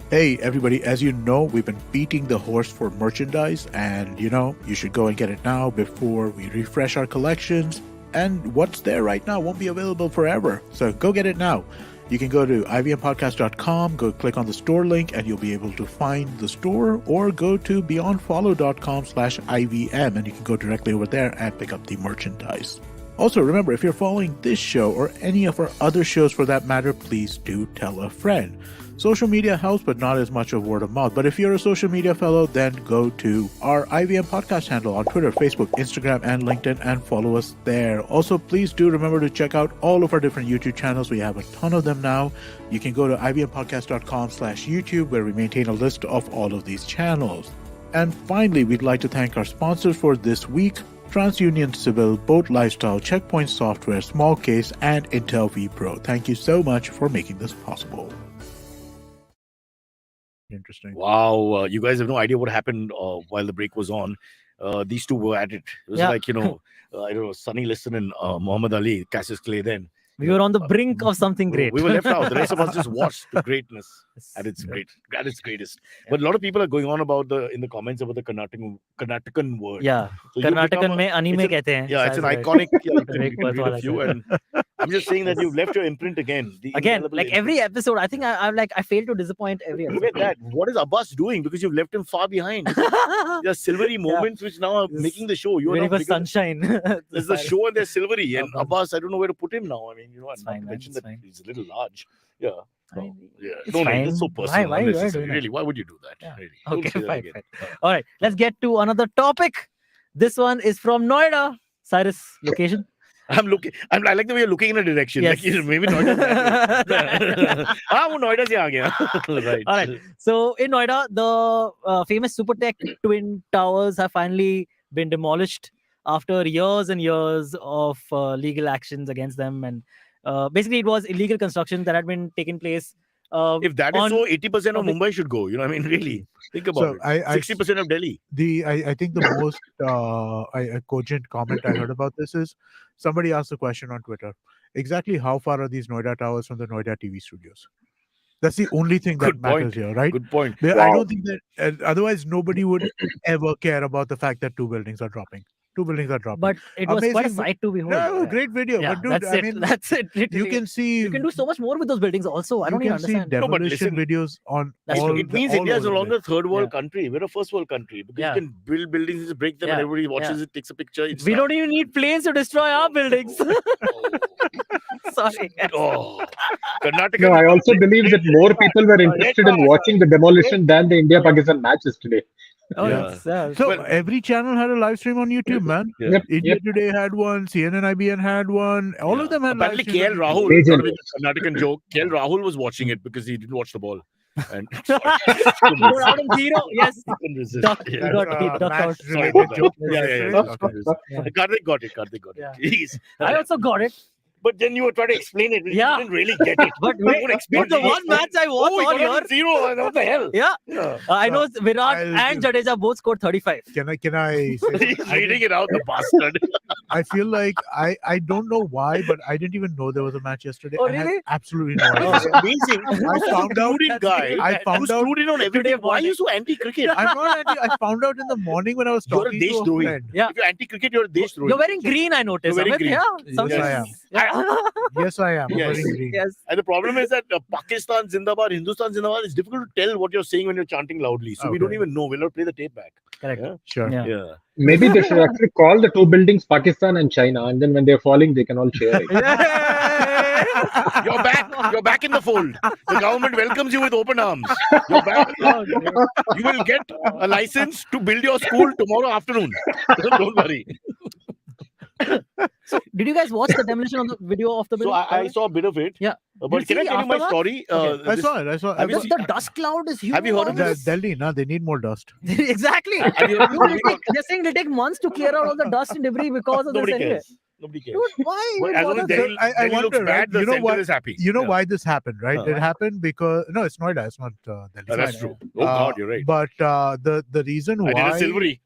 Hey everybody, as you know, we've been beating the horse for merchandise and you should go and get it now before we refresh our collections. And what's there right now won't be available forever, so go get it now. You can go to ivmpodcast.com, go click on the store link and you'll be able to find the store, or go to beyondfollow.com/IVM and you can go directly over there and pick up the merchandise. Also, remember, if you're following this show or any of our other shows for that matter, please do tell a friend. Social media helps, but not as much of word of mouth. But if you're a social media fellow, then go to our IVM podcast handle on Twitter, Facebook, Instagram, and LinkedIn and follow us there. Also, please do remember to check out all of our different YouTube channels. We have a ton of them now. You can go to ivmpodcast.com/YouTube where we maintain a list of all of these channels. And finally, we'd like to thank our sponsors for this week: TransUnion Civil, Boat Lifestyle, Checkpoint Software, Small Case, and Intel vPro. Thank you so much for making this possible. Interesting. Wow, you guys have no idea what happened while the break was on. These two were at it. It was like, I don't know, Sunny Liston and Muhammad Ali, Cassius Clay then. We were on the brink of something great. We were left out. The rest of us just watched the greatness at its greatest. But a lot of people are going on about in the comments about the Karnatakan word. Yeah. So you Karnatakan become mein anime it's an- kehte hain. Yeah, it's an That's right. iconic. Yeah, you Break can read wala a few, and I'm just saying that you've left your imprint again. The Again, indelible like imprint. every episode, I think I failed to disappoint every Look episode. at that. What is Abbas doing? Because you've left him far behind. There are silvery moments which now are Yes. making the show. You are Ready now for bigger- sunshine. There's the show and there's silvery. And Abbas, I don't know where to put him now. I mean, It's I'm not fine, to man, mention it's that fine. he's a little large. Yeah. Fine. Yeah. It's No, fine. it's so Why- personal. why you are unnecessary. doing that? Really, why would you do that? Yeah. Really. Don't Okay, say that fine, again. fine. All right, let's get to another topic. This one is from Noida. Cyrus location. I'm looking. I like the way you're looking in a direction. Yes. Like maybe Noida. वो Noida से आ गया. Right. All right. So in Noida, the famous Supertech twin towers have finally been demolished after years and years of legal actions against them, and basically it was illegal construction that had been taking place. If that is on- so, 80% of on the- Mumbai should go. You know, I mean, really, think about So it. 60% of Delhi. I think the most a cogent comment I heard about this is somebody asked the question on Twitter: exactly how far are these Noida towers from the Noida TV studios? That's the only thing that Good matters point. here, right? Good point. I don't think that otherwise nobody would ever care about the fact that two buildings are dropping. Two buildings are dropping. but it was quite a Amazing. sight to behold. No, Yeah. great video. Yeah, but dude, that's I it. mean, That's it. you literally. can see You can do so much more with those buildings. Also, I you don't even can see understand. No, but demolition listen, videos on That's all. true. It means all India is no over the longer a third world Yeah. country. We're a first world country because Yeah. you can build buildings, just break them, and Yeah. everybody watches Yeah. it, takes a picture. It's We not- don't even need planes to destroy our buildings. Sorry. Oh, Karnataka. No, I also believe that more people were interested in watching the demolition than the India-Pakistan matches today. Oh, Yeah. yes, yeah. So Well- every channel had a live stream on YouTube, man. Yeah. Yep, India yep. Today had one, CNN IBN had one. All Yeah. of them had Apparently, live streams KL on Rahul, Major. not a Karnataka joke. KL Rahul was watching it because he didn't watch the ball. And You're out of zero. Yes. couldn't resist. Duck. Yeah. You got YouTube. deep duck out. Sorry match-related about that. joke. Yeah, yeah, yeah. Yes, Couldn't resist. Yeah. Karthik got it. Karthik got it. Yeah. Please. I also got it. But then you were trying to explain it. Yeah. You didn't really get it. But You wait, would explain but the it. one match I watched Oh, he all got it year. at zero. What the hell? Yeah. Yeah. I know Virat I'll and give- Jadeja both scored 35. Can I say He's something? reading it out, the bastard. I feel like I don't know why, but I didn't even know there was a match yesterday. Oh, I had really? absolutely no Oh, idea. Amazing. I found out. Screwed in guy. I You found out. screwed in on everything. Today Why are you morning. so anti-cricket? I'm not. I found out in the morning when I was You're a talking to a Deshdrohi. friend. Yeah. If you're anti-cricket, you're a Deshdrohi. You're wearing green, I noticed. You're wearing Amit. green. Yeah. Something. I am. Yeah. Yes, I am. I'm Yes. wearing green. Yes. And the problem is that Pakistan Zindabad, Hindustan Zindabad, it's difficult to tell what you're saying when you're chanting loudly. So we Okay. don't even know. We'll not play the tape back. Correct. Yeah. Sure. Yeah. Yeah. Maybe they should actually call the two buildings Pakistan and China, and then when they're falling, they can all cheer. You're back. You're back in the fold. The government welcomes you with open arms. You're back. Oh, great. You will get a license to build your school tomorrow afternoon. Don't worry. So, did you guys watch the demolition of the video of the So building? I saw a bit of it. Yeah. But Did you can I see tell you my aftermath? story? Okay. I This- saw it. I saw it. Have you the, the dust cloud is huge. Have you heard of this? Delhi, no, they need more dust. Exactly. Have you- They're saying they take months to clear out all the dust and debris because of Nobody this anyway. cares. Nobody cares. Dude, why? Well, even as long as bother? Delhi, I Delhi looks wonder, bad, right? the You know center what? is happy. You know Yeah. why this happened, right? Uh-huh. It happened because no, it's Noida. It's not Delhi. That's Noida, true. Oh God, you're right. But the reason I did a why silvery.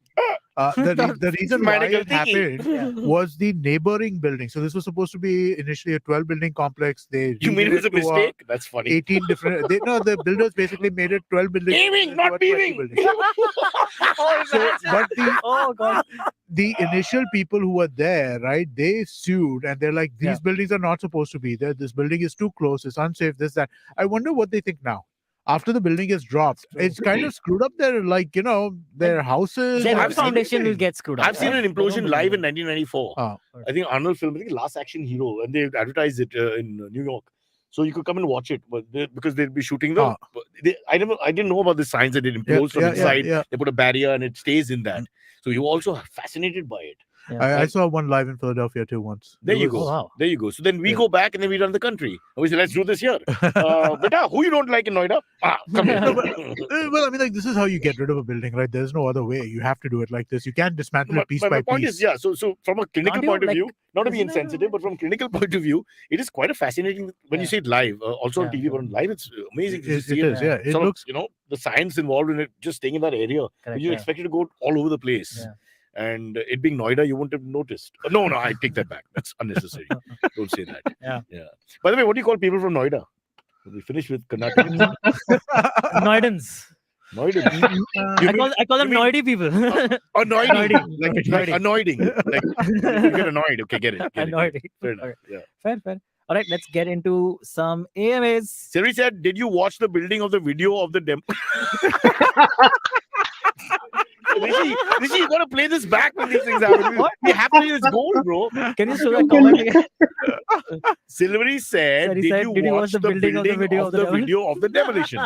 the reason why Medical it thingy. happened was the neighboring building. So this was supposed to be initially a 12 building complex. They You mean it was a redid to mistake? That's funny. 18 different. The builders basically made it 12 buildings. Beaming, into not a 20 beaming. building. Oh, So, but oh God. the initial people who were there, right? They sued and they're like, these Yeah. buildings are not supposed to be there. This building is too close. It's unsafe. This that. I wonder what they think now. After the building is dropped, it's kind of screwed up their their houses. Their I've whole seen foundation will get screwed up. I've seen right? an They implosion don't live believe in 1994. Oh. I think Arnold film, I think Last Action Hero, and they advertised it in New York. So you could come and watch it, but because they'd be shooting them. Ah. I didn't know about the signs that it implodes from inside. yeah. They put a barrier and it stays in that. So you also fascinated by it. Yeah. I saw one live in Philadelphia too once. There It you was- go. Oh, wow. There you go. So then we Yeah. go back and then we run the country. And we say, let's do this here. Beta, who you don't like in Noida? Come here. No, but, well, I mean, this is how you get rid of a building, right? There's no other way. You have to do it like this. You can't dismantle it piece my by point piece. is, yeah. So from a clinical Can't you, point of like, view, not to be isn't there a insensitive, way? but from clinical point of view, it is quite a fascinating when you Yeah. see it live. Also on Yeah. TV, but on live, it's amazing to It see is, yeah. It Sort of, looks. the science involved in it, just staying in that area. Correct, You yeah. expect it to go all over the place. Yeah. And it being Noida, you wouldn't have noticed. No, I take that back. That's unnecessary. Don't say that. Yeah. By the way, what do you call people from Noida? We finish with Karnataka. Noidans. Noida. I call them you mean- Noidi people. Annoying. Like Annoying. annoying. Like you get annoyed. Okay, get it. Noidi. Fair enough. Okay. Yeah. Fair. All right, let's get into some AMAs. Siri said, did you watch the building of the video of the demo? Rishi, you gotta play this back when these things happen. What? We have to use gold, bro. Can you show that comment again? Silverie said, Sir, he did said, you watch the building of the video of the video of the demolition?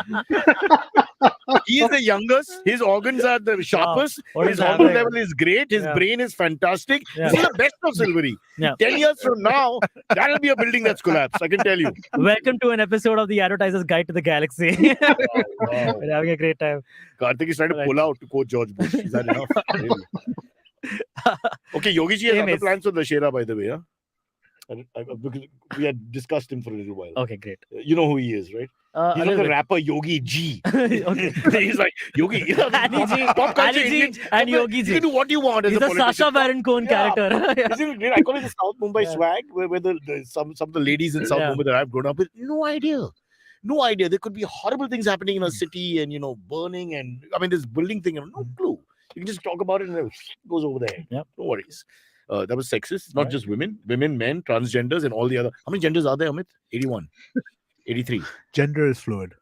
He is the youngest. His organs are the sharpest. What His is hormone happening? level is great. His Yeah. brain is fantastic. Yeah. This is the best of Silverie. Yeah. 10 years from now, that'll be a building that's collapsed. I can tell you. Welcome to an episode of the Advertiser's Guide to the Galaxy. Wow. We're having a great time. Karthik is trying to Right. pull out to quote George Bush. Is that enough? Really? Okay, Yogi ji has Hey, other miss. plans for Dashera, by the way. Huh? Because we had discussed him for a little while. Okay, great. You know who he is, right? A He's little not the bit. rapper Yogi G. Okay. He's like Yogi. You know, Ali Ji, pop culture Ali Ji Indian. and Yogi You Ji. can do what you want as He's a a politician. Sacha Baron Cohen Yeah. character. Yeah. Isn't it great? I call it the South Mumbai Yeah. swag, where some of the ladies in South Yeah. Mumbai that I've grown up with, no idea. No idea. There could be horrible things happening in a city and, burning and, this building thing, no clue. You can just talk about it and it goes over there. Yep. No worries. That was sexist. It's not Right. just women, men, transgenders, and all the other. How many genders are there, Amit? 81, 83. Gender is fluid.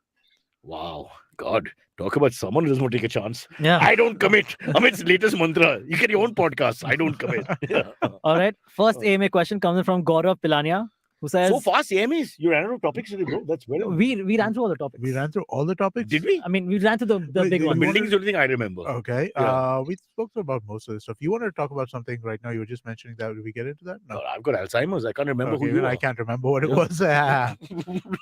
Wow. God. Talk about someone who doesn't want to take a chance. Yeah. I don't commit. Amit's latest mantra. You get your own podcast. I don't commit. Yeah. All right. First AMA question comes in from Gaurav Pilania, who says, So fast, AMAs. You ran out of topics today, bro. That's well. we ran through all the topics. We ran through all the topics. Did we? I mean, we ran through the Wait, big you ones. wanna- Building is the only thing I remember. Okay. Yeah. We spoke about most of the stuff. You want to talk about something right now? You were just mentioning that. Did we get into that? No. I've got Alzheimer's. I can't remember Okay, who even you I are. can't remember what it Yeah. was.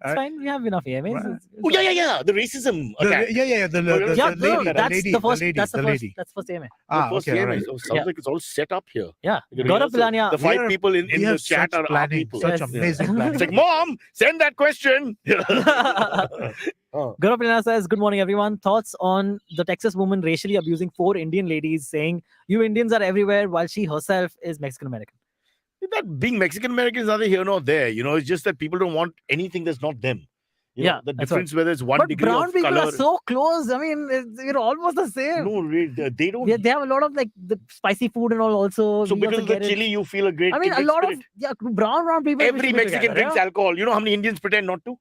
It's fine. We have enough AMAs. Right. It's Oh, yeah. The racism attack. Yeah. yeah, The bro, lady. that's the first. lady, That's the the first. lady. That's the first AMA. Ah, First okay. AMA. Right. So sounds Yeah. like it's all set up here. Yeah. The Gaurav rehearsal. Pilania. The We five are- people in We the have chat such are our planning, people. such Yes. amazing It's planning. like, Mom, send that question. Gaurav Pilania says, "Good morning, everyone. Thoughts on the Texas woman racially abusing 4 Indian ladies, saying you Indians are everywhere, while she herself is Mexican American." That being Mexican American is neither here nor there. It's just that people don't want anything that's not them. Yeah, The that's difference whether it's one But degree brown of people color. are so close. I mean, it's almost the same. No, they don't. They have a lot of like the spicy food and all also. So We because also of the get it. chili, you feel a great. I mean, a kindred lot spirit. of brown people. Every which Mexican together, drinks yeah? alcohol. You know how many Indians pretend not to?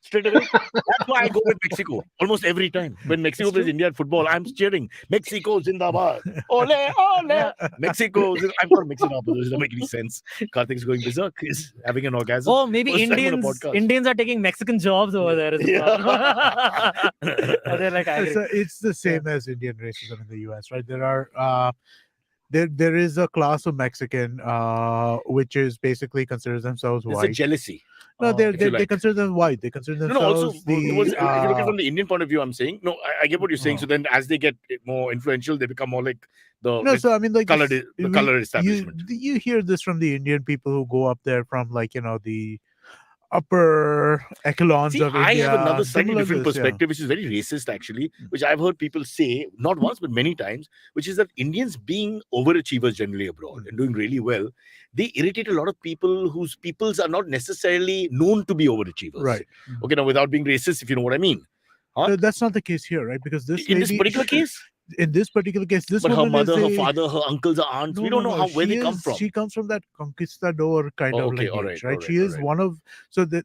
Straight away. That's why I go with Mexico almost every time. When Mexico It's plays true. India at football, I'm cheering Mexico Zindabad. Ole, ole. Mexico. I'm not mixing up. It doesn't make any sense. Karthik is going berserk. He's having an orgasm. Oh, maybe First time on a Indians. podcast. Indians are taking Mexican jobs over there. Is the Yeah. problem. They're like, I agree. It's the same as Indian racism in the US, right? There are there is a class of Mexican which is basically considers themselves It's a white. jealousy. No, they if you like. consider them white. They consider No, also, themselves the. if you look at it from the Indian point of view, I'm saying, no, I get what you're saying. Oh. So then as they get more influential, they become more like the no, so I mean, like color, this- the color establishment. You hear this from the Indian people who go up there from the upper echelons See, of I India. have another slightly similar different this, yeah. perspective, which is very racist, actually, Hmm. which I've heard people say, not once, but many times, which is that Indians being overachievers generally abroad and doing really well, they irritate a lot of people whose peoples are not necessarily known to be overachievers. Right. Okay, now without being racist, if you know what I mean. Huh? So that's not the case here, right? Because this In this lady- particular case, in this particular case, this but her woman mother, is her a- father, her uncles, her aunts, No, we don't no, know no, how where she they come is- from. She comes from that conquistador kind Oh, of okay, lineage, alright, right? alright, She is alright. one of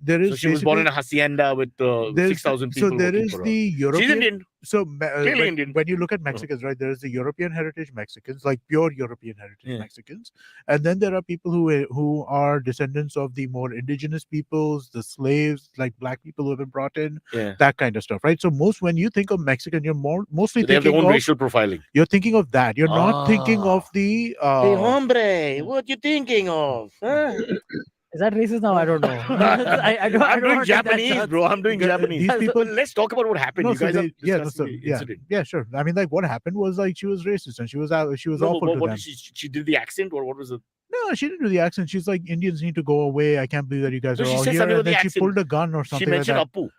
there is So she was born in a basically- hacienda with there's- 6,000 people. So there working is for her. the She's European. Indian. So Clearly Indian. when you look at Mexicans, right, there is the European heritage Mexicans, like pure European heritage Yeah. Mexicans, and then there are people who are descendants of the more indigenous peoples, the slaves, like black people who have been brought in, Yeah. that kind of stuff, right? So when you think of Mexican, you're mostly So they have their thinking own of racial profiling. you're thinking of that. You're not thinking Ah. of the Hey, hombre, what you thinking of? Huh? Is that racist now? I don't know. I don't, I'm doing wanna take that Japanese, chance. bro. I'm doing These Japanese. people- Let's talk about what happened. No, You so guys are they- yeah, no, discussing so- the yeah, incident. yeah, sure. I mean, like what happened was like she was racist and she was No, awful to what them. did she did the accent or what was it? No, she didn't do the accent. She's like, Indians need to go away. I can't believe that you guys No, are she all said here. something And about then the she accent. pulled a gun or She something like mentioned that. Appu.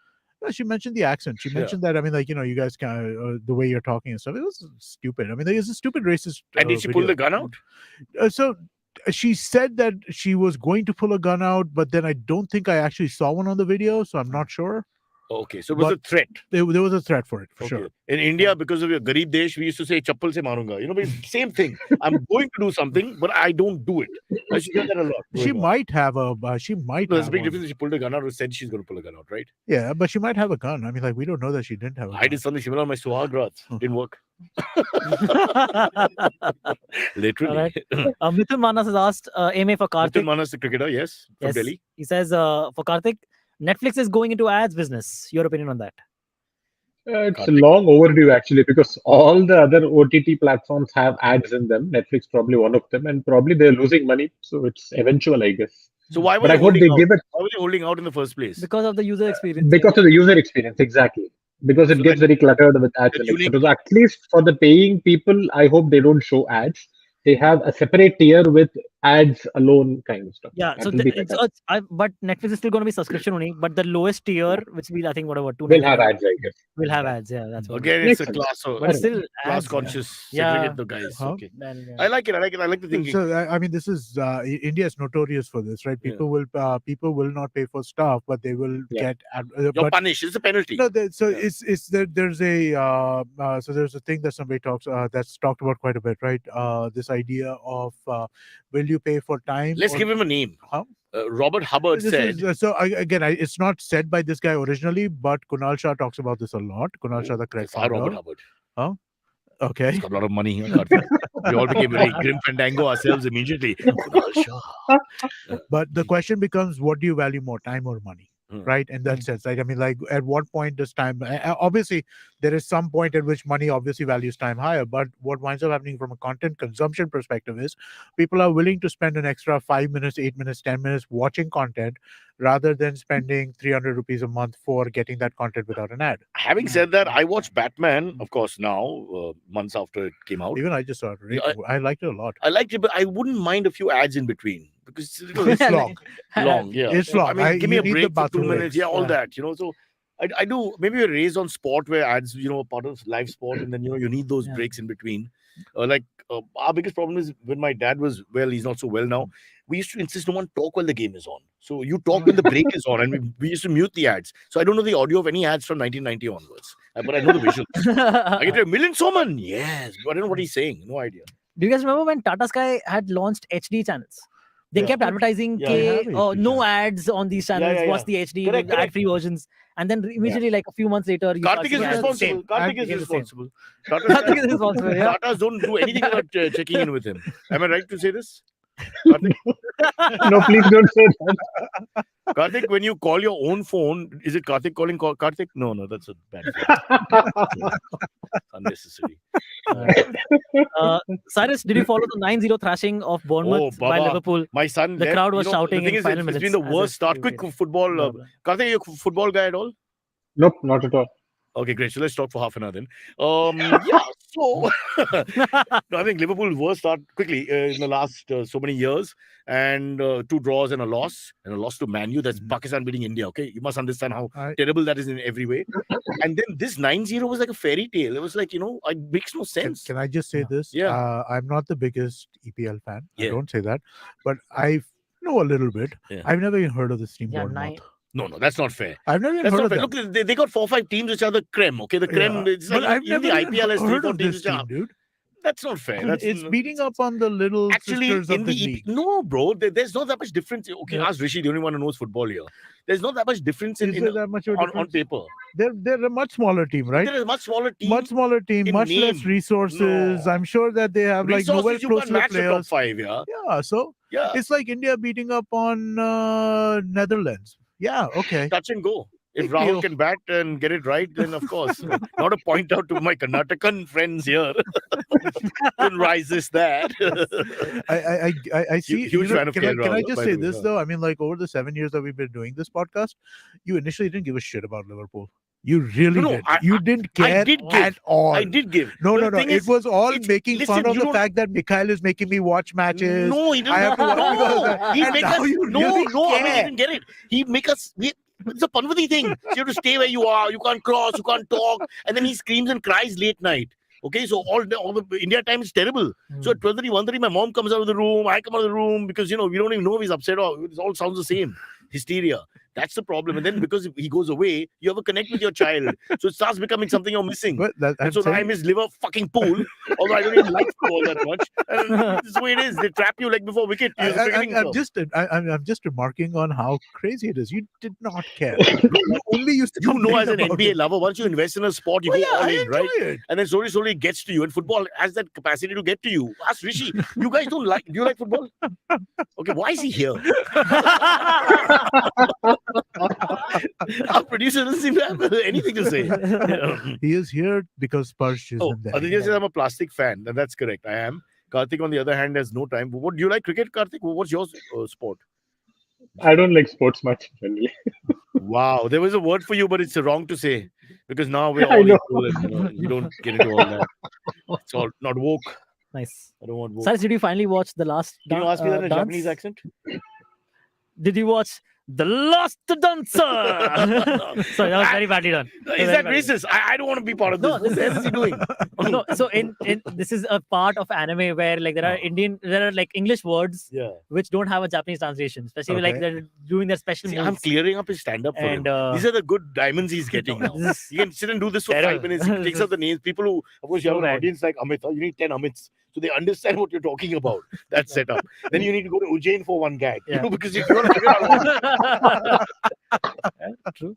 No, she mentioned the accent. She Yeah. mentioned that. I mean, like, you guys can the way you're talking and stuff. It was stupid. I mean, there's a stupid racist. And did she pull video. the gun out? So she said that she was going to pull a gun out, but then I don't think I actually saw one on the video, so I'm not sure. Okay, so it was a threat. There was a threat for it, for Okay. sure. In India, because of your Garib Desh, we used to say chappal se marunga. But it's same thing. I'm going to do something, but I don't do it. I should hear that a lot. She going on. might have a. She might. No, there's a have big one. difference. She pulled a gun out or said she's going to pull a gun out, right? Yeah, but she might have a gun. I mean, like, we don't know that she didn't have a gun. I did something similar on my Suhag Rath. Didn't work. Literally. Alright. Mithun Manas has asked AMA for Karthik Karthik. Manas, the cricketer, yes, from Yes. Delhi. He says for Karthik, Netflix is going into ads business. Your opinion on that? It's Karthik. long overdue actually, because all the other OTT platforms have ads in them. Netflix probably one of them, and probably they're losing money. So it's eventual, I guess. So why were But they I hope holding they out? give it Why were they holding out in the first place? Because of the user experience. because of the user experience, exactly. Because it So gets that very cluttered with ads they're and tuning. etc. So at least for the paying people, I hope they don't show ads. They have a separate tier with ads alone kind of stuff. Yeah, That so will be it's better. but Netflix is still going to be subscription only. But the lowest tier, which will I think whatever Will have 299, ads, I guess. will have Yeah. ads. Yeah, that's what. Again, it's Makes a sense. class. But Fair enough. still, Class ads. conscious. Yeah. Segregate the guys. Huh? Okay. Yeah. I like it. I like it. I like the thinking. So I mean, this is India is notorious for this, right? Yeah. People will not pay for stuff, but they will Yeah. get. You're But punished. It's a penalty. no, so Yeah. there's a thing that somebody talks that's talked about quite a bit, right? This idea of will you pay for time? Let's or- give him a name. Huh? Robert Hubbard This said. is, it's not said by this guy originally, but Kunal Shah talks about this a lot. Kunal Shah, the correct That's our Robert founder. Hubbard. Okay. He's got a lot of money. Karthik. We all became very grim fandango ourselves immediately. Kunal Shah. But the question becomes, what do you value more, time or money? Hmm. Right, in that sense, like I mean, like at what point does time obviously there is some point at which money obviously values time higher, but what winds up happening from a content consumption perspective is people are willing to spend an extra 5 minutes, 8 minutes, 10 minutes watching content rather than spending 300 rupees a month for getting that content without an ad. Having said that, I watched Batman, of course, now, months after it came out. Even I just saw it. Yeah, I liked it a lot. I liked it, but I wouldn't mind a few ads in between because it's a little It's long. long. Yeah, It's long. I mean, give me you a need the break for 2 bathroom minutes. breaks. Yeah, all Yeah. that. So I do maybe a raise on sport where ads, part of live sport, and then you need those Yeah. breaks in between. Our biggest problem is when my dad was he's not so well now. We used to insist no one talk while the game is on. So you talk when the break is on, and we used to mute the ads. So I don't know the audio of any ads from 1990 onwards, but I know the visuals. I get a million Soman, yes, but I don't know what he's saying. No idea. Do you guys remember when Tata Sky had launched HD channels? They Yeah. kept advertising Yeah, they have HD no channels. ads on these channels. yeah, Watch the HD, Correct, the ad-free versions, and then immediately, like a few months later, you start Karthik seeing is ads. responsible. Same. Karthik is Again, the same. responsible. Karthik is responsible. Yeah. Tatas don't do anything without checking in with him. Am I right to say this? Karthik? No, please don't say that. Karthik, when you call your own phone, is it Karthik calling Karthik? No, that's a bad thing. Unnecessary. Cyrus, did you follow the 9-0 thrashing of Bournemouth by Baba. Liverpool? My son, The crowd was shouting the thing in is, final it's been minutes the as worst if start. you Quick guys- football. Blah, blah. Karthik, are you a football guy at all? Nope, not at all. Okay, great. So let's talk for half an hour then. So no, I think Liverpool's worst start quickly in the last so many years, and 2 draws and a loss to Man U. That's Pakistan beating India. Okay, you must understand how terrible that is in every way. And then this 9-0 was like a fairy tale. It was like it makes no sense. Can I just say this? Yeah. I'm not the biggest EPL fan. Yeah. I don't say that, but I know a little bit. Yeah. I've never even heard of this team. Yeah, Bournemouth. No, that's not fair. I've never even That's heard not of fair. them. Look, they got 4 or 5 teams which are the creme. Okay, the creme. Yeah. It's But like I've even never the even IPL has 3 heard 4 of teams this which team, are. dude. That's not fair. That's It's beating up on the little actually sisters in of the the league. no, bro. There's not that much difference. Okay, Yeah. ask Rishi, the only one who knows football here. There's not that much difference Is there that much of a on difference? paper. They're a much smaller team, right? There is a much smaller team. Much smaller team, in much name. less resources. No. I'm sure that they have like nowhere Resources, you close can't to the match the top players. 5. Yeah, Yeah, so yeah. it's like India beating up on Netherlands. Yeah, okay. Touch and go. If Big Rahul deal. can bat and get it right, then of course. Not to point out to my Karnataka friends here. Couldn't resist that. I see. Huge fan of can I KL just Rahul, by say the way, this yeah. though? I mean, like over the 7 years that we've been doing this podcast, you initially didn't give a shit about Liverpool. You really No, did. I- You didn't care did give. at all. I did give. No, But no, the no. thing It is, was all it's- making listen, fun of you the don't- fact that Mikhail is making me watch matches. No, he didn't. I have to watch because of No, that. he'd And make now us. you No, really I mean, care. he didn't get it. He'd make us. It's a Panvati thing. So you have to stay where you are. You can't cross. You can't talk. And then he screams and cries late night. Okay, so all the India time is terrible. So at 12:30, 1:30, my mom comes out of the room. I come out of the room because we don't even know if he's upset or it all sounds the same. Hysteria. That's the problem. And then because he goes away, you have a connect with your child. So it starts becoming something you're missing. But And so now I miss liver fucking pool, although I don't even like football that much. And this is the way it is. They trap you like before wicket. You're forgetting I'm just remarking on how crazy it is. You did not care. You only used to you know, complain as an about NBA it. lover, once you invest in a sport, you Oh, go yeah, all I in, enjoy right? it. And then slowly it gets to you. And football has that capacity to get to you. Ask Rishi. You guys don't like? Do you like football? Okay, why is he here? Our producer doesn't seem to have anything to say. He is here because Sparsh Oh, isn't there. Aditya says I'm a plastic fan. And that's correct. I am. Karthik, on the other hand, has no time. What do you like cricket, Karthik? What's your sport? I don't like sports much generally. Wow, there was a word for you, but it's wrong to say because now we're I all know. equal. And, you don't get into all that. It's all not woke. Nice. I don't want woke. Cyrus, did you finally watch the last? Can you ask me that in a dance? Japanese accent? Did you watch The Last Dancer? Sorry, that was very badly done. Is that racist? I don't want to be part of this. No, What the hell is he doing? No, so in this is a part of anime where like there are like English words Yeah. which don't have a Japanese translation, especially like Okay. they're doing their special See, moves. I'm clearing up his stand-up for And him. These are the good diamonds he's getting now. this is He can sit and do this for Terrible. 5 minutes. He takes out the names. People who, of course, you have So an bad. audience like Amit. You need 10 Amits. So they understand what you're talking about. That's set up. Then you need to go to Ujjain for one gag. Yeah. Because you're going to figure out True.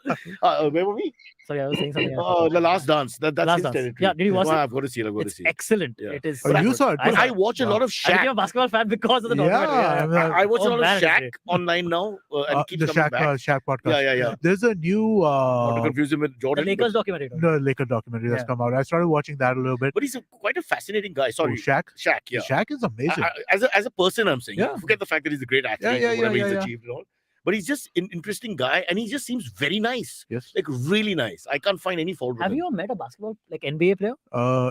where were we? Sorry, I was saying something else. The Last Dance. That's Last his Dance. territory. Yeah, did you watch No, it? I've got to see it. I've got to It's see it. excellent. Yeah. It is. Oh, so you good. saw it? But saw I it. watch a lot of I became Shaq. a basketball fan because of the Yeah, documentary. I'm I watch a Oh, lot man, of it's Shaq great. online now. And it keeps The coming back. Shaq podcast. Yeah. There's a new Not to confuse him with The Jordan. Lakers documentary. the Laker documentary that's Yeah. come out. I started watching that a little bit. But he's quite a fascinating guy. Oh, Sorry. Shaq. Shaq, yeah. Shaq is amazing. As a person, I'm saying. Yeah. Forget the fact that he's a great athlete Yeah, or whatever yeah, he's yeah. achieved and all. But he's just an interesting guy and he just seems very nice. Yes. Like really nice. I can't find any fault with Have him. you ever met a basketball like NBA player?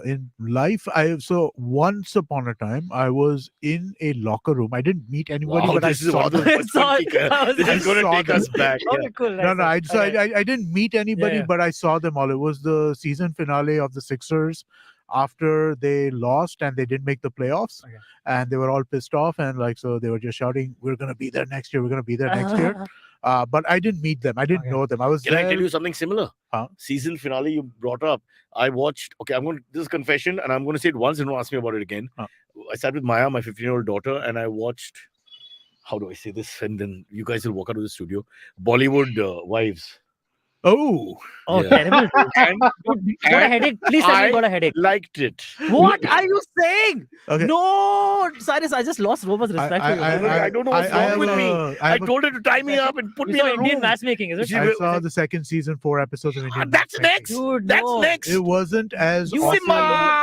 In life, so once upon a time I was in a locker room. I didn't meet anybody, Wow, but I this is saw one of them. those Sorry, this I is going to saw take them. us back. Yeah. Okay, cool. No, nice, no, nice. I didn't meet anybody, Yeah. but I saw them all. It was the season finale of the Sixers after they lost and they didn't make the playoffs, Okay. and they were all pissed off, and like so they were just shouting, "We're gonna be there next year. We're gonna be there next year." But I didn't meet them. I didn't Okay. know them. I was Can I there. tell you something similar? Huh? Season finale you brought up. I watched. Okay, this is confession, and I'm going to say it once and don't ask me about it again. Huh. I sat with Maya, my 15-year-old daughter, and I watched. How do I say this? And then you guys will walk out of the studio. Bollywood Wives. Oh, Oh, Yeah. terrible. And Dude, you got a headache. Please tell me you got a headache. liked it. What are you saying? okay. No, Cyrus, I just lost Roma's respect for you. I don't know what's wrong have with me. I I have a- told her to tie me up and put You me in saw a Indian room. matchmaking, is it? She- I saw the second season, 4 episodes of Indian. That's Matchmaking. next. Dude, That's no. next. It wasn't as You awesome Simba!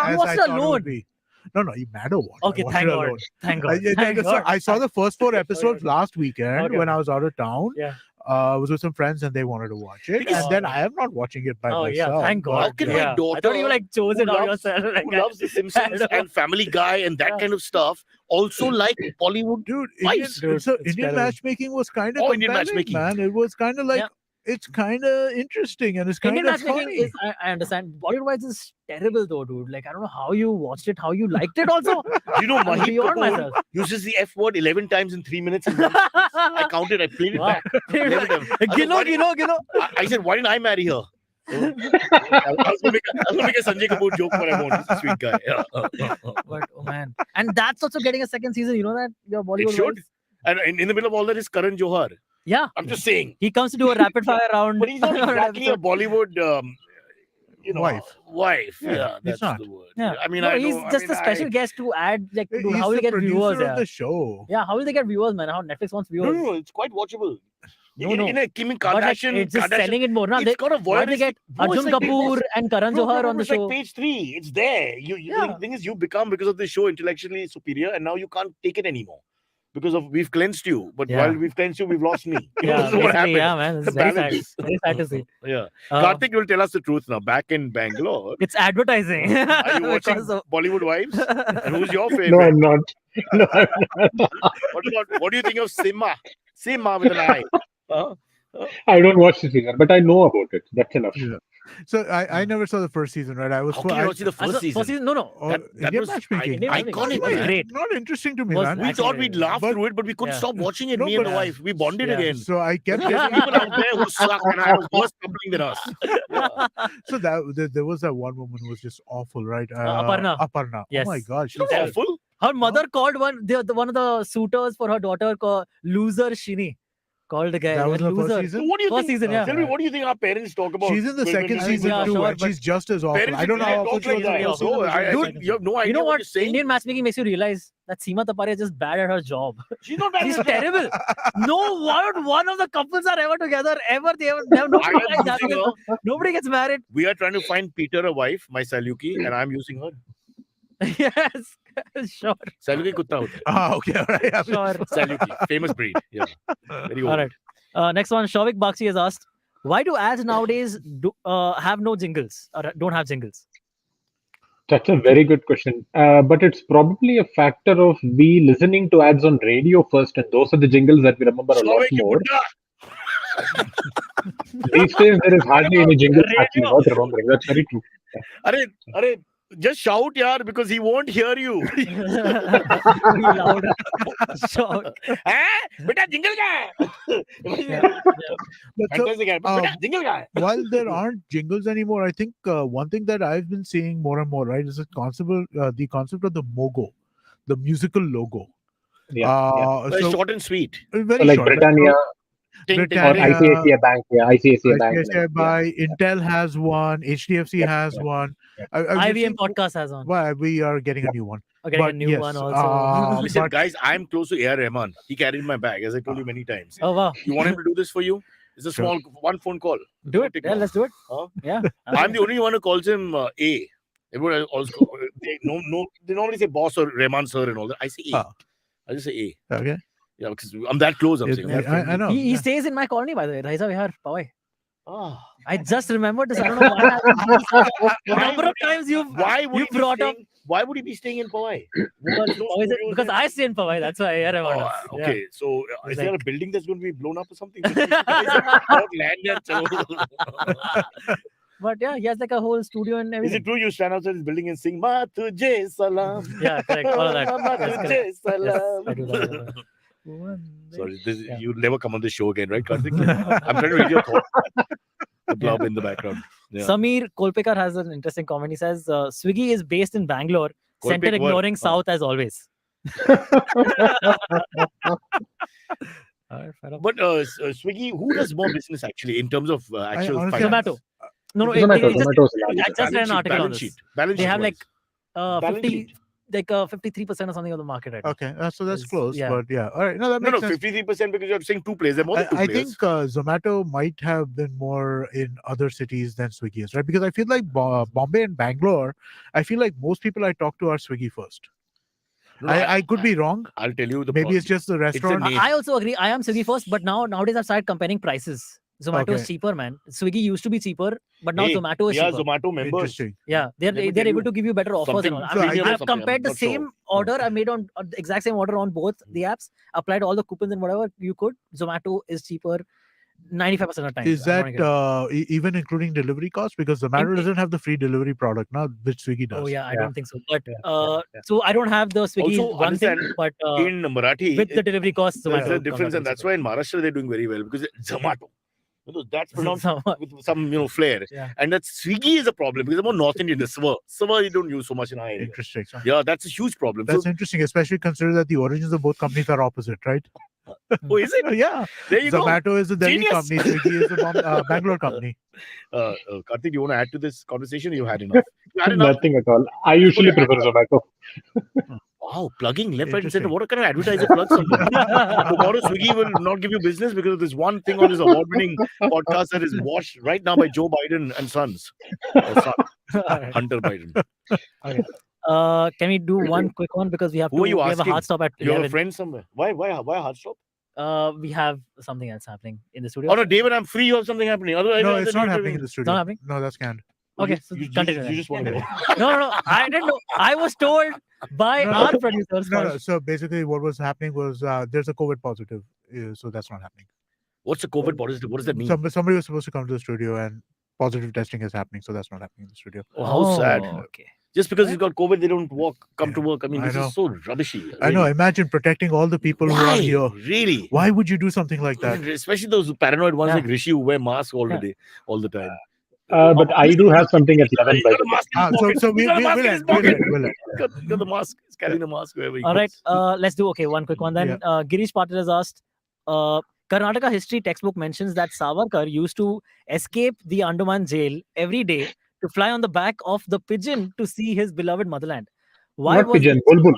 as You watched I it thought it alone. would be. No, you Maddo watched. Okay, I watched thank it God. alone. Thank I, God. Thank God. I saw the first 4 episodes Okay. last weekend Okay, when okay. I was out of town. Yeah. I was with some friends and they wanted to watch it, Because- and then I am not watching it by Oh, yeah, myself. thank God. How can my yeah. I thought daughter you like chose who it out loves- yourself. Like, who loves The Simpsons know. and Family Guy and that Yeah. kind of stuff also like Bollywood. Dude, Wives. Indian, so It's Indian terrible. matchmaking was kind of Oh, Indian matchmaking. man. It was kind of like Yeah. it's kind of interesting and it's kind Indian of matchmaking funny. is, I understand. Bollywood wise is terrible though, dude. Like, I don't know how you watched it, how you liked it also. Do you know I'm Mahip beyond Kapoor myself. uses the F word 11 times in 3 minutes? In one sentence? I counted. I played it Wow. back. 11 times. Gino. I said, why didn't I marry her? I was going to make a Sanjay Kapoor joke, but I won't. He's a sweet guy. Yeah. But oh man, and that's also getting a second season. You know that your Bollywood. should. Wives? And in the middle of all that is Karan Johar. Yeah, I'm just saying. he comes to do a rapid fire round. But he's not exactly a Bollywood, wife. Yeah, Yeah, he's that's not. the word. Yeah. I mean, No, I he's know, just a special guest to add. Like, dude, He's how will the they get viewers? producer Yeah. of the show. Yeah, how will they get viewers, man? How Netflix wants No, viewers? no, it's quite watchable. No, in, no. in a Kim But like, Kardashian, it's just selling it more. Now, it's got a why they voyeuristic- get No, it's Arjun like Kapoor and Karan Johar on the it's show? like page 3. It's there. Yeah. The thing is, you become, because of the show, intellectually superior, and now you can't take it anymore. Because we've cleansed you, but Yeah. while we've cleansed you, we've lost me. Yeah, This is what basically, happened. yeah, man. It's very sad. Balance. Very sad to see. Yeah. Uh, Karthik will tell us the truth now. Back in Bangalore, It's advertising. are you watching Because of- Bollywood Wives? And who's your No, favorite? I'm not. No, I'm not. What do you think of Simma? Simma with an I. I don't watch the season, but I know about it. That's enough. Yeah. So I never saw the first season, right? I was How can you not see the first season? No. Oh, That Indian was matchmaking. Indian iconic. was man. great. Not interesting to me, Was man. We thought we'd laugh But- through it, but we couldn't Yeah. stop watching it. No, Me and the but- wife, we bonded Yeah. again. So I kept There's getting, people out there who suck and have worse coupling than us. Yeah. so there was that one woman who was just awful, right? Aparna. Aparna. Yes. Oh my god, she's Not awful. Her mother called one of the suitors for her daughter called loser Shini. Called a guy. That was a the first loser. So season. what do you First think? season, yeah. Tell me, what do you think our parents talk about? She's in the when second they- season Yeah, too, sure, and but she's just as awful. parents I don't know how talk awful she like was in that, the yeah, first bro. season. but she was in the Dude, second You have season. no idea You know what what? you're saying. Indian matchmaking makes you realize that Seema Tapari is just bad at her job. She's not bad. She's at that. terrible. One of the couples are ever together. Nobody I am gets happy. using her. Nobody gets married. We are trying to find Peter a wife, my Saluki, and I'm using her. Yes, sure, Saluki kutta hota hai. Ah, okay, all right. sure. Saluki, famous breed. Yeah, very old. All right. Next one, Shavik Bakshi has asked, why do ads nowadays have no jingles or don't have jingles? That's a very good question. But it's probably a factor of we listening to ads on radio first, and those are the jingles that we remember a lot Shavik, you more. butta. These days, there is hardly any jingles actually Radio. worth remembering. That's very true. Arey, just shout, yaar, because he won't hear you. Be louder. Shout. Eh? Beta, jingle ka hai? But so, Fantastic ad, but beta, jingle ka hai? while there aren't jingles anymore, I think one thing that I've been seeing more and more, right, is the concept of the MOGO, the musical logo. Yeah. Very So short and sweet. very So like short. Britannia Ting, ting, or Britannia, ting. ICICI Bank. Yeah, ICICI Bank. ICICI Bank, Intel has one, HDFC Yep, has yep, one. yep. I've IVM seen- podcast has one. Well, we are getting a new one. Okay, But a new yes, one also. Listen, but- guys, I'm close to A.R. Rahman. He carried my bag, as I told you many times. Oh wow, You want him to do this for you? It's a Sure. small one phone call. do it. Take Yeah, it. let's do it. Huh? Yeah. I'm the only one who calls him A. Everyone else also they normally say boss or Rahman sir and all that. I say A. Ah. I just say A. Okay. Yeah, because I'm that close. I'm Yes, saying. I- I know. He yeah. stays in my colony, by the way. Raisa Vihar, Powai. Ah. I just remembered this. I don't know why. Number of times Why would you he be brought up staying? Why would he be staying in Powai? because, No Powai is- studios because there. I stay in Powai. That's why. Yeah, Oh, okay, so is It's there a like- building that's going to be blown up or something? Just you guys have land there, chalo. But yeah, he has like a whole studio and Is everything. it true you stand outside this building and sing Ma tujhe salam? Yeah, correct. All of that. Ma That's tujhe correct. salam. I do that. Sorry, Yeah. you'll never come on this show again, right, Karthik? I'm trying to read your thoughts. The blub in the background. Yeah. Samir Kolpekar has an interesting comment. He says, Swiggy is based in Bangalore, center Kolpek what? ignoring Oh. South as always. Alright, fair enough. But Swiggy, who does more business actually in terms of actual honestly- finance? Zomato. No, Zomato. it just, Zomato is the I largest. just read an article on balance this. sheet. Balance They sheet have wise. like Balance 50, sheet. like 53% or something of the market right now. Okay, so that's Is- close. yeah. But yeah, all right. No, that No, makes no, sense. 53% because you're saying two players. There are more than two I players. think Zomato might have been more in other cities than Swiggy is, right? Because I feel like Bombay and Bangalore, I feel like most people I talk to are Swiggy first. No, I could be wrong. I'll tell you the Maybe problem. it's just the restaurant. name. I also agree. I am Swiggy first, but nowadays I've started comparing prices. Zomato Okay. is cheaper, man. Swiggy used to be cheaper, but now Hey, Zomato is we are cheaper. Zomato members. Interesting. Yeah, they're Let me they're tell able you to give you better offers and all. something So I I've, guess- I've compared the I'm not sure. same order I made on the exact same order on both the apps. Applied all the coupons and whatever you could. Zomato is cheaper 95% of the time. Is I'm not that kidding. even including delivery costs? Because Zomato In- doesn't have the free delivery product now, which Swiggy does. Oh yeah, I Yeah. don't think so. But Yeah. so I don't have the Swiggy Also, one thing, understand, but In Marathi, with the delivery costs, there's Zomato a difference, and that's why in Maharashtra they're doing very well because Zomato. That's pronounced with some flair. Yeah. And that Swiggy is a problem because they're more North Indian. The Swa you don't use so much in our area. Interesting. Yeah, that's a huge problem. That's So, interesting, especially consider that the origins of both companies are opposite, right? oh, is it? Yeah. There you Zomato is the Delhi Genius. company, Swiggy is the Bangalore company. go. Karthik, you want to add to this conversation? You had enough. You had enough. Nothing at all. I usually prefer Zomato. Wow, plugging left, right, and center. Interesting. What kind of advertiser plugs something? Tomorrow, Swiggy will not give you business because of this one thing on this award-winning podcast that is watched right now by Joe Biden and sons. Or son, Alright. Hunter Biden. Can we do one quick one because we have Who are you we have a asking? hard stop at You have a 11. friend somewhere. Why hard stop? We have something else happening in the studio. Oh no, David, I'm free. You have something happening. Otherwise, No, I it's don't not know happening in anything. the studio. Not happening? No, that's canned. Okay, so continue. You then. just want to know. No. I didn't know. I was told by No, our producers. No, first. so basically what was happening was there's a COVID positive, so that's not happening. What's the COVID positive? What does that mean? Somebody was supposed to come to the studio and positive testing is happening, so that's not happening in the studio. Oh, how sad. Okay. Just because he's got COVID, they don't come to work. I mean, I this know. is so rubbishy. I know. really. Imagine protecting all the people who are Why? here. Really? Why would you do something like I that? mean, especially those paranoid ones Yeah. like Rishi who wear masks all the Yeah. day, all the time. But I do have something at 11 He's by got the a way. mask in his pocket. So He's got a mask in his pocket. we'll end. He's got the mask. He's carrying a mask wherever he All right. goes. Let's do one then. Yeah. Girish Patil has asked, Karnataka history textbook mentions that Savarkar used to escape the Andaman jail every day to fly on the back of the pigeon to see his beloved motherland. Why Not was pigeon, this- bulbul.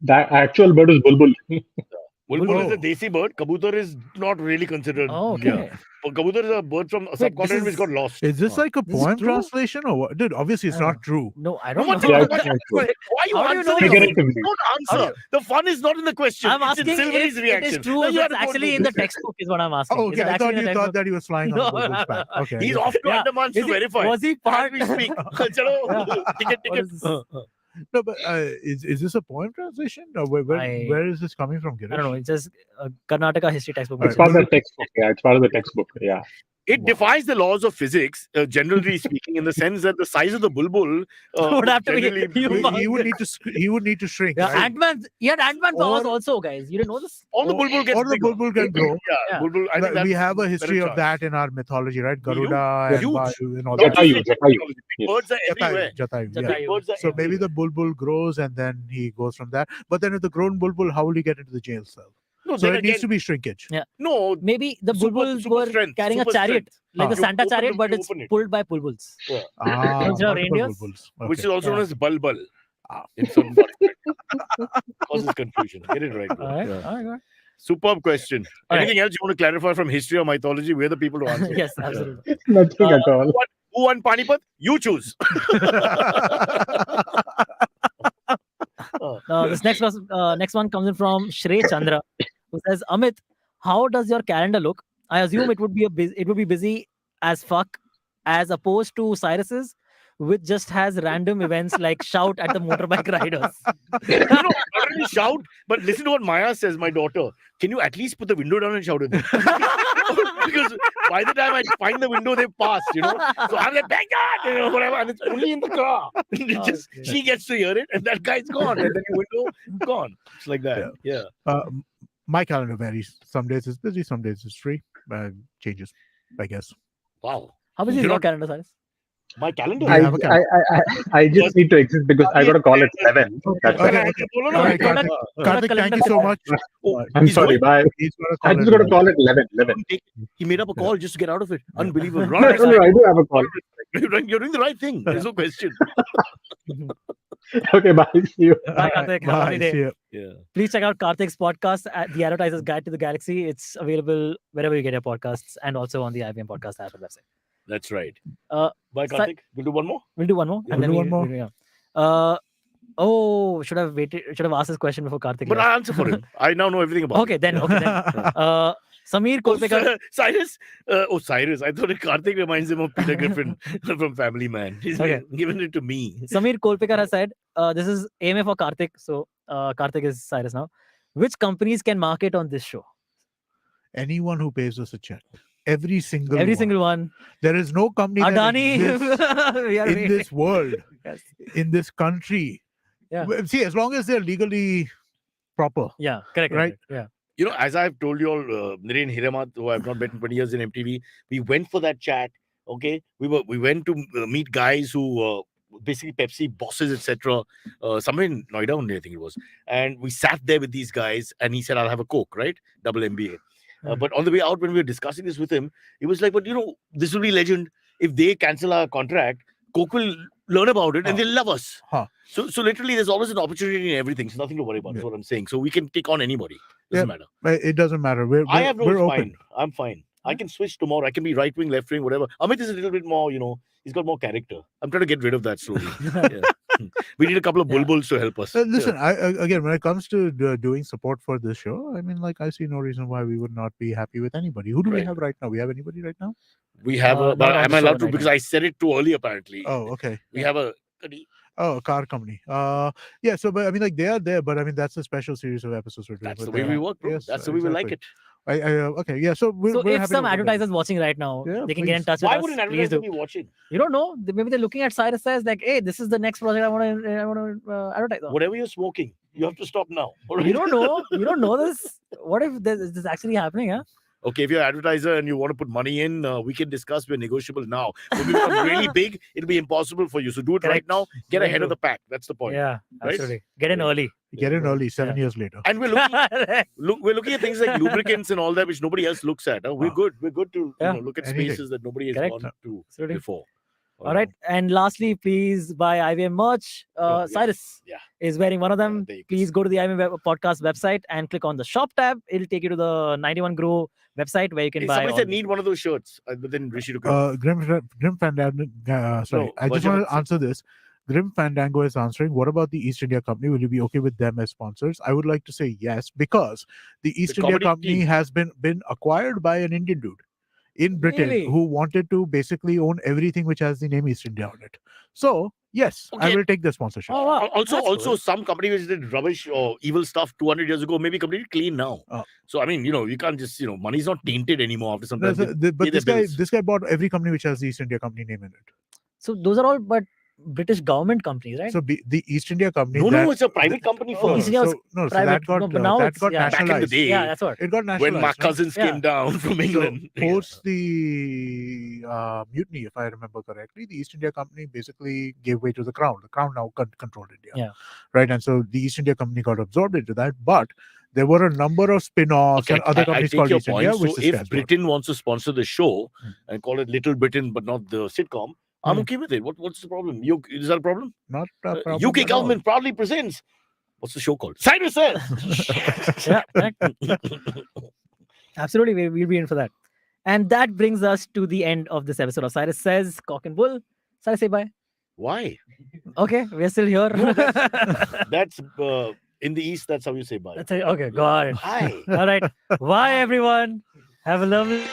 The actual bird is bulbul. Bulbul is a Oh. desi bird. Kabutar is not really considered. Oh, Yeah. okay. But Kabutar is a bird from a Wait, subcontinent which is- got lost. Is this like a This is poem true? translation or what? Dude, obviously it's I don't not true. No, I No don't one know. Yeah, knows. it's not true. Why are you How do you know answering? this? Figuratively. Don't How do answer. The fun is not in the question. I'm It's in asking Silverie's if reaction. it is true. No, If you have it's to go actually do in the this. textbook is what I'm asking. Oh, Is okay. it I actually thought in the you thought textbook? that he was flying on No, a bulbul's back. Okay. I He's get off it. to Yeah. Andaman Is to he- verify. was he As part- we speak. Chalo, ticket. What is this? No, but is this a poem translation? Or where is this coming from, Girish? I don't know. It's just Karnataka history textbook. It's mentions part of it. the textbook. Yeah, it's part of the textbook. Yeah. It defies the laws of physics, generally speaking, in the sense that the size of the bulbul Would have to be generally human. He would need to shrink. Yeah, right? Ant-Man. He had Ant-Man powers Or- also, guys. You didn't know this? all the bulbul gets or the bigger. bulbul can grow. Yeah, bulbul. I think Like, we that's have a history better of chance. that in our mythology, right? We do. Garuda and Huge. Vayu and all Not that. just Jatayu, in Jatayu. mythology. Yes. Birds are everywhere. Jatayu, yeah. Jatayu. Birds are So maybe everywhere. the bulbul grows and then he goes from that. But then if the grown bulbul, how will he get into the jail cell? No, So then it needs again, to be shrinkage. Yeah. no. Maybe the Super- bulbuls super were strength, carrying a super chariot, strength. like the Ah. Santa You chariot, open but it, it's you open it. pulled by bulbuls. Yeah. Ah, Instead of multiple reindeers? bulbuls. Which is Okay. also known Yeah. as bulbul. Ah. In certain parts. Causes confusion. Get it right, bro. All right. Yeah. All right. Superb question. All right. Anything else you want to clarify from history or mythology? We're the people to answer. Yes, absolutely. Nothing at all. Who won Panipat? You choose. This next one comes in from Shrey Chandra, who says, Amit, how does your calendar look? I assume it would be busy as fuck, as opposed to Cyrus's, which just has random events like shout at the motorbike riders. Not really shout, but listen to what Maya says, my daughter. Can you at least put the window down and shout at them? Because by the time I find the window, they've passed, So I'm like, bang on, whatever, and it's only in the car. She gets to hear it, and that guy's gone. And then your window, gone. It's like that. Yeah. My calendar varies. Some days it's busy, some days it's free. Changes, I guess. Wow. How busy is You're your not- calendar, Cyrus? My calendar. I have a calendar. I just need to exit because I got a call at 11. That's Okay. why. All right, Karthik, thank you so much. I'm sorry. Bye. He's got a I call just at got a 11. call at 11. He made up a call just to get out of it. Unbelievable. No, I do have a call. You're doing the right thing. There's no question. Okay, bye. See you. Bye, Karthik. Have a Bye. lovely day. See ya. Yeah. Please check out Karthik's podcast at The Advertiser's Guide to the Galaxy. It's available wherever you get your podcasts and also on the IBM podcast app and website. That's right. Uh, Bye, Karthik. We'll do one more. We'll do one more. Yeah, and we'll then do one more. Should have asked this question before Karthik. But left. I'll answer for him. I now know everything about Okay, him. then. Samir Oh, Kolpekar. Cyrus. Cyrus. I thought Karthik reminds him of Peter Griffin from Family Man. He's Okay. given it to me. Samir Kolpekar has said, this is AMA for Karthik. So Karthik is Cyrus now. Which companies can market on this show? Anyone who pays us a check. Every single one. There is no company that Adani. exists We are in waiting. this world, Yes. in this country. Yeah. See, as long as they're legally proper. Yeah, correct. Right? Yeah. As I've told you all, Naren Hiramat, who I've not met in 20 years in MTV, we went for that chat. Okay, we went to meet guys who basically Pepsi bosses, etc. Somewhere in Noida only, I think it was. And we sat there with these guys, and he said, "I'll have a Coke, right? Double MBA." But on the way out, when we were discussing this with him, he was like, "But this will be legend. If they cancel our contract, Coke will learn about it and they'll love us." Huh. So literally, there's always an opportunity in everything. So nothing to worry about. That's what I'm saying. So we can take on anybody. Doesn't matter. It doesn't matter. I have no we're fine. open. I'm fine. I can switch tomorrow. I can be right wing, left wing, whatever. Amit is a little bit more, he's got more character. I'm trying to get rid of that slowly. Yeah. We need a couple of bulbuls to help us. Listen, again, when it comes to doing support for this show, I mean, I see no reason why we would not be happy with anybody. Who do we Right. have right now? We have anybody right now? We have not but on am the I show allowed to? right Because now. I said it too early, apparently. Oh, okay. We have a. Oh, a car company. Yeah. So, but I mean, they are there, but I mean, that's a special series of episodes we're doing. That's the but way they we are- work, bro. yes, That's the way we like exactly. it. Okay. Yeah. So we're So we're if happy some to work with them. advertisers watching right now, Yeah, they can get in please. touch with Why us. would an Please advertiser do. be watching? You don't know. Maybe they're looking at Cyrus as like, hey, this is the next project I want to advertise on. Whatever you're smoking, you have to stop now. All right? You don't know. You don't know this. What if this is actually happening? Huh? Okay, if you're an advertiser and you want to put money in, we can discuss. We're negotiable now. When we become really big, it'll be impossible for you. So do it right Correct. now. Get Very ahead of true. the pack. That's the point. Yeah, Right? absolutely. Get in early. Get in early, 7 years later. And we're looking at things like lubricants and all that, which nobody else looks at. We're good. We're good to look at Anything. spaces that nobody has Correct. gone to Absolutely. before. All right. And lastly, please buy IVM merch. yeah. Cyrus Yeah. is wearing one of them. there you go. Please go to the IVM podcast website and click on the shop tab. It'll take you to the 91 Grow website where you can Hey, buy. somebody all said these need one of those shirts, but then Rishi took it. Grim Fandango. Sorry, No, I just Vajra- want to answer this. Grim Fandango is answering. What about the East India Company? Will you be okay with them as sponsors? I would like to say yes, because the East India comedy Company team. has been acquired by an Indian dude in Britain Really? who wanted to basically own everything which has the name East India on it. So yes, I Okay. will take the sponsorship. Oh, wow. Also, That's cool. some company which did rubbish or evil stuff 200 years ago, maybe completely clean now. Oh. So I mean, you can't just money's not tainted anymore after some No, time. so They but pay their this bills. guy bought every company which has the East India Company name in it. So those are all but British government companies, right? So the East India Company. No, it's a private company Oh, first. East India was So private. that got No, but now that it's- got yeah. Back in the nationalized. day, yeah, that's what. It got nationalized. when my right? cousins Yeah. came down from England. So post the mutiny, if I remember correctly, the East India Company basically gave way to the Crown. The Crown now controlled India. Yeah. Right. And so the East India Company got absorbed into that. But there were a number of spin-offs Okay, and other I companies take called your East India, point. which So this if guy's bought. Britain wants to sponsor the show and call it Little Britain, but not the sitcom, I'm Hmm. okay with it. What's the problem? Is that a problem? Not a problem UK at all. government proudly presents. What's the show called? Cyrus says. Yeah, correct. Absolutely, we'll be in for that. And that brings us to the end of this episode of Cyrus Says, Cock and Bull. Cyrus, say bye. Why? Okay, we're still here. No, That's in the East. That's how you say bye. That's it. Okay, got it. Hi. All right. Bye, everyone. Have a lovely